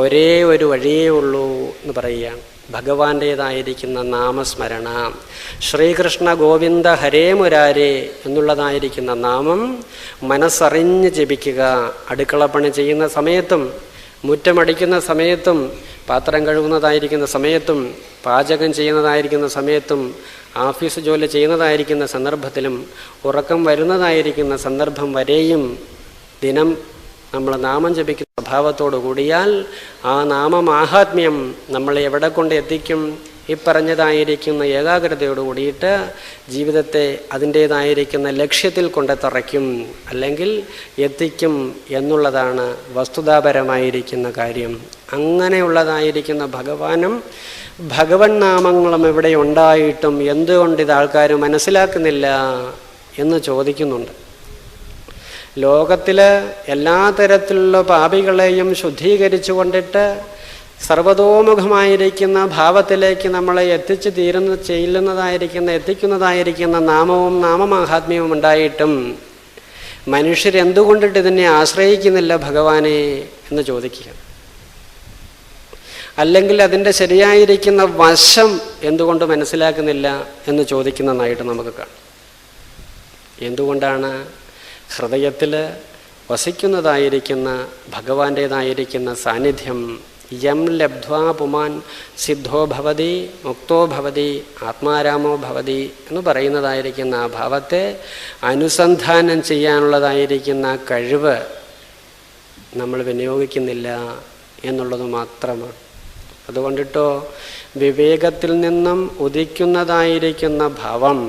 ഒരേ ഒരു വഴിയേ ഉള്ളൂ എന്ന് പറയുകയാണ്. ഭഗവാന്റേതായിരിക്കുന്ന നാമസ്മരണ. ശ്രീകൃഷ്ണ ഗോവിന്ദ ഹരേ മുരാരേ എന്നുള്ളതായിരിക്കുന്ന നാമം മനസ്സറിഞ്ഞ് ജപിക്കുക. അടുക്കളപ്പണി ചെയ്യുന്ന സമയത്തും മുറ്റമടിക്കുന്ന സമയത്തും പാത്രം കഴുകുന്നതായിരിക്കുന്ന സമയത്തും പാചകം ചെയ്യുന്നതായിരിക്കുന്ന സമയത്തും ഓഫീസ് ജോലി ചെയ്യുന്നതായിരിക്കുന്ന സന്ദർഭത്തിലും ഉറക്കം വരുന്നതായിരിക്കുന്ന സന്ദർഭം വരെയും ദിനം നമ്മൾ നാമം ജപിക്കുന്ന സ്വഭാവത്തോടു കൂടിയാൽ ആ നാമമാഹാത്മ്യം നമ്മളെ എവിടെ കൊണ്ട് എത്തിക്കും? ഈ പറഞ്ഞതായിരിക്കുന്ന ഏകാഗ്രതയോട് കൂടിയിട്ട് ജീവിതത്തെ അതിൻ്റേതായിരിക്കുന്ന ലക്ഷ്യത്തിൽ കൊണ്ടെത്തറയ്ക്കും, അല്ലെങ്കിൽ എത്തിക്കും എന്നുള്ളതാണ് വസ്തുതാപരമായിരിക്കുന്ന കാര്യം. അങ്ങനെയുള്ളതായിരിക്കുന്ന ഭഗവാനും ഭഗവൻ നാമങ്ങളും ഇവിടെ ഉണ്ടായിട്ടും എന്തുകൊണ്ട് ഇത് ആൾക്കാർ മനസ്സിലാക്കുന്നില്ല എന്ന് ചോദിക്കുന്നുണ്ട്. ലോകത്തിൽ എല്ലാ തരത്തിലുള്ള പാപികളെയും ശുദ്ധീകരിച്ചു കൊണ്ടിട്ട് സർവതോമുഖമായിരിക്കുന്ന ഭാവത്തിലേക്ക് നമ്മളെ എത്തിക്കുന്നതായിരിക്കുന്ന നാമവും നാമമാഹാത്മ്യവും ഉണ്ടായിട്ടും മനുഷ്യരെന്തുകൊണ്ടിട്ട് ഇതിനെ ആശ്രയിക്കുന്നില്ല ഭഗവാനെ എന്ന് ചോദിക്കുക. അല്ലെങ്കിൽ അതിൻ്റെ ശരിയായിരിക്കുന്ന വശം എന്തുകൊണ്ട് മനസ്സിലാക്കുന്നില്ല എന്ന് ചോദിക്കുന്നതായിട്ട് നമുക്ക് കാണാം. എന്തുകൊണ്ടാണ്? ഹൃദയത്തിൽ വസിക്കുന്നതായിരിക്കുന്ന ഭഗവാന്റേതായിരിക്കുന്ന സാന്നിധ്യം യം ലബ്ധ്വാ പുമാൻ സിദ്ധോ ഭവതി മുക്തോ ഭവതി ആത്മാരാമോ ഭവതി എന്ന് പറയുന്നതായിരിക്കുന്ന ആ ഭാവത്തെ അനുസന്ധാനം ചെയ്യാനുള്ളതായിരിക്കുന്ന കഴിവ് നമ്മൾ വിനിയോഗിക്കുന്നില്ല എന്നുള്ളത് മാത്രമാണ്. അതുകൊണ്ടിട്ടോ വിവേകത്തിൽ നിന്നും ഉദിക്കുന്നതായിരിക്കുന്ന ഭാവം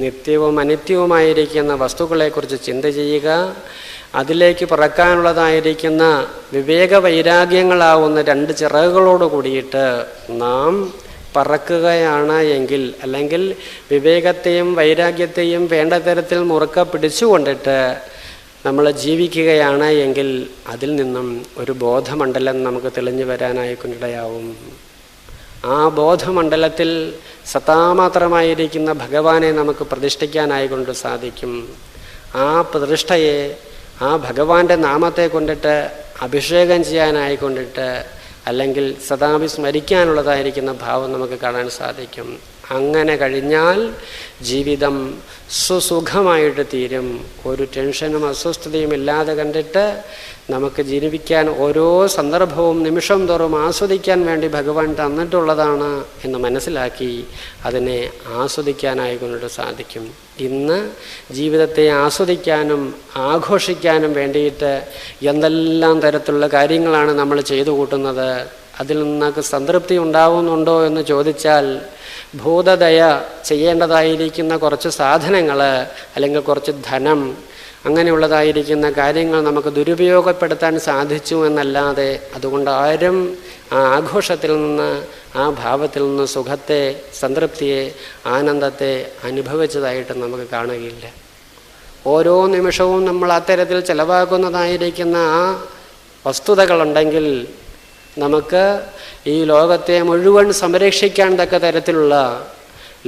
നിത്യവും അനിത്യവുമായിരിക്കുന്ന വസ്തുക്കളെക്കുറിച്ച് ചിന്ത ചെയ്യുക, അതിലേക്ക് പറക്കാനുള്ളതായിരിക്കുന്ന വിവേക വൈരാഗ്യങ്ങളാവുന്ന രണ്ട് ചിറകുകളോട് കൂടിയിട്ട് നാം പറക്കുകയാണ് എങ്കിൽ, അല്ലെങ്കിൽ വിവേകത്തെയും വൈരാഗ്യത്തെയും വേണ്ട തരത്തിൽ മുറുക്ക പിടിച്ചുകൊണ്ടിട്ട് നമ്മൾ ജീവിക്കുകയാണ് എങ്കിൽ അതിൽ നിന്നും ഒരു ബോധമണ്ഡലം നമുക്ക് തെളിഞ്ഞു വരാനായിക്കൊണ്ടിടയാവും. ആ ബോധമണ്ഡലത്തിൽ സത്താമാത്രമായിരിക്കുന്ന ഭഗവാനെ നമുക്ക് പ്രതിഷ്ഠിക്കാനായിക്കൊണ്ട് സാധിക്കും. ആ പ്രതിഷ്ഠയെ ആ ഭഗവാന്റെ നാമത്തെ കൊണ്ടിട്ട് അഭിഷേകം ചെയ്യാനായിക്കൊണ്ടിട്ട് അല്ലെങ്കിൽ സദാ സ്മരിക്കാനുള്ളതായിരിക്കുന്ന ഭാവം നമുക്ക് കാണാൻ സാധിക്കും. അങ്ങനെ കഴിഞ്ഞാൽ ജീവിതം സുസുഖമായിട്ട് തീരും. ഒരു ടെൻഷനും അസ്വസ്ഥതയും ഇല്ലാതെ കണ്ടിട്ട് നമുക്ക് ജീവിക്കാൻ ഓരോ സന്ദർഭവും നിമിഷം തോറും ആസ്വദിക്കാൻ വേണ്ടി ഭഗവാൻ തന്നിട്ടുള്ളതാണ് എന്ന് മനസ്സിലാക്കി അതിനെ ആസ്വദിക്കാനായിക്കൊണ്ട് സാധിക്കും. ഇന്ന് ജീവിതത്തെ ആസ്വദിക്കാനും ആഘോഷിക്കാനും വേണ്ടിയിട്ട് എന്തെല്ലാം തരത്തിലുള്ള കാര്യങ്ങളാണ് നമ്മൾ ചെയ്തു കൂട്ടുന്നത്. അതിൽ നിന്നൊക്കെ സംതൃപ്തി ഉണ്ടാവുന്നുണ്ടോ എന്ന് ചോദിച്ചാൽ ഭൂതദയ ചെയ്യേണ്ടതായിരിക്കുന്ന കുറച്ച് സാധനങ്ങൾ അല്ലെങ്കിൽ കുറച്ച് ധനം അങ്ങനെയുള്ളതായിരിക്കുന്ന കാര്യങ്ങൾ നമുക്ക് ദുരുപയോഗപ്പെടുത്താൻ സാധിച്ചു എന്നല്ലാതെ അതുകൊണ്ട് ആരും ആ ആഘോഷത്തിൽ നിന്ന് ആ ഭാവത്തിൽ നിന്ന് സുഖത്തെ സംതൃപ്തിയെ ആനന്ദത്തെ അനുഭവിച്ചതായിട്ട് നമുക്ക് കാണുകയില്ല. ഓരോ നിമിഷവും നമ്മൾ അത്തരത്തിൽ ചെലവാക്കുന്നതായിരിക്കുന്ന ആ വസ്തുതകളുണ്ടെങ്കിൽ നമുക്ക് ഈ ലോകത്തെ മുഴുവൻ സംരക്ഷിക്കാൻ തക്ക തരത്തിലുള്ള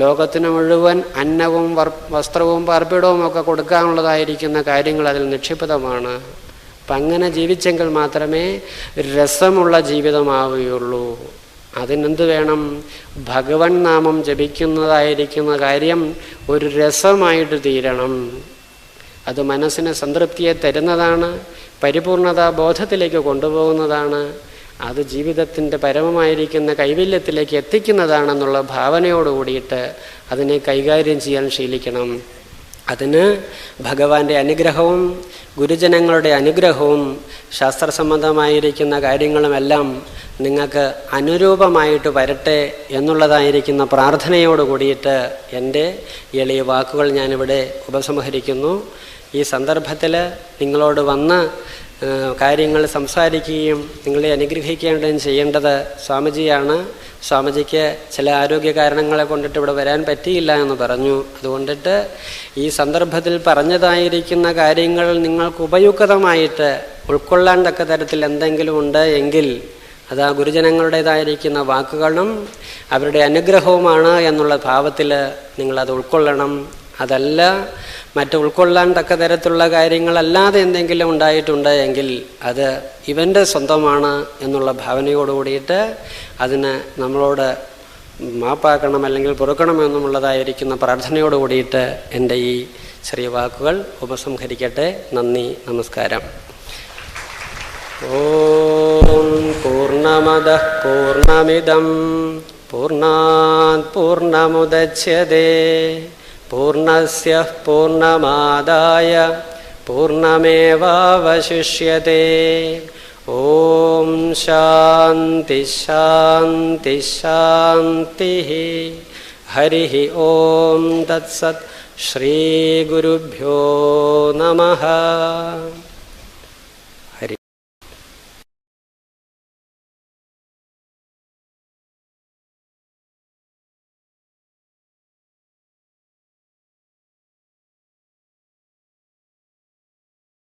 ലോകത്തിന് മുഴുവൻ അന്നവും വസ്ത്രവും പാർപ്പിടവും ഒക്കെ കൊടുക്കാനുള്ളതായിരിക്കുന്ന കാര്യങ്ങൾ അതിൽ നിക്ഷിപ്തമാണ്. അപ്പം അങ്ങനെ ജീവിച്ചെങ്കിൽ മാത്രമേ രസമുള്ള ജീവിതമാവുകയുള്ളൂ. അതിനെന്ത് വേണം? ഭഗവൻ നാമം ജപിക്കുന്നതായിരിക്കുന്ന കാര്യം ഒരു രസമായിട്ട് തീരണം. അത് മനസ്സിന് സംതൃപ്തിയെ തരുന്നതാണ്, പരിപൂർണതാ ബോധത്തിലേക്ക് കൊണ്ടുപോകുന്നതാണ്, അത് ജീവിതത്തിൻ്റെ പരമമായിരിക്കുന്ന കൈവല്യത്തിലേക്ക് എത്തിക്കുന്നതാണെന്നുള്ള ഭാവനയോട് കൂടിയിട്ട് അതിനെ കൈകാര്യം ചെയ്യാൻ ശീലിക്കണം. അതിന് ഭഗവാന്റെ അനുഗ്രഹവും ഗുരുജനങ്ങളുടെ അനുഗ്രഹവും ശാസ്ത്രസംബന്ധമായിരിക്കുന്ന കാര്യങ്ങളുമെല്ലാം നിങ്ങൾക്ക് അനുരൂപമായിട്ട് വരട്ടെ എന്നുള്ളതായിരിക്കുന്ന പ്രാർത്ഥനയോട് കൂടിയിട്ട് എൻ്റെ എളിയ വാക്കുകൾ ഞാനിവിടെ ഉപസംഹരിക്കുന്നു. ഈ സന്ദർഭത്തിൽ നിങ്ങളോട് വന്ന് കാര്യങ്ങൾ സംസാരിക്കുകയും നിങ്ങളെ അനുഗ്രഹിക്കേണ്ടതും ചെയ്യേണ്ടത് സ്വാമിജിയാണ്. സ്വാമിജിക്ക് ചില ആരോഗ്യ കാരണങ്ങളെ കൊണ്ടിട്ട് ഇവിടെ വരാൻ പറ്റിയില്ല എന്ന് പറഞ്ഞു. അതുകൊണ്ടിട്ട് ഈ സന്ദർഭത്തിൽ പറഞ്ഞതായിരിക്കുന്ന കാര്യങ്ങൾ നിങ്ങൾക്ക് ഉപയുക്തമായിട്ട് ഉൾക്കൊള്ളാൻ തക്ക തരത്തിൽ എന്തെങ്കിലും ഉണ്ട് എങ്കിൽ അത് ആ ഗുരുജനങ്ങളുടേതായിരിക്കുന്ന വാക്കുകളും അവരുടെ അനുഗ്രഹവുമാണ് എന്നുള്ള ഭാവത്തിൽ നിങ്ങളത് ഉൾക്കൊള്ളണം. അതല്ല മറ്റ് ഉൾക്കൊള്ളാൻ തക്ക തരത്തിലുള്ള കാര്യങ്ങളല്ലാതെ എന്തെങ്കിലും ഉണ്ടായിട്ടുണ്ട് എങ്കിൽ അത് ഇവൻ്റെ സ്വന്തമാണ് എന്നുള്ള ഭാവനയോട് കൂടിയിട്ട് അതിന് നമ്മളോട് മാപ്പാക്കണം അല്ലെങ്കിൽ പൊറുക്കണമെന്നുള്ളതായിരിക്കുന്ന പ്രാർത്ഥനയോട് കൂടിയിട്ട് എൻ്റെ ഈ ചെറിയ വാക്കുകൾ ഉപസംഹരിക്കട്ടെ. നന്ദി, നമസ്കാരം. ഓം പൂർണ്ണമദഃ പൂർണ്ണമിദം പൂർണ്ണാത് പൂർണ്ണമുദച്യതേ പൂർണ്ണസ്യ പൂർണ്ണമാദായ പൂർണ്ണമേവാവശിഷ്യതേ. ഓം ശാന്തി ശാന്തി ശാന്തി. ഹരി ഓം തത്സത്. ശ്രീ ഗുരുഭ്യോ നമഃ.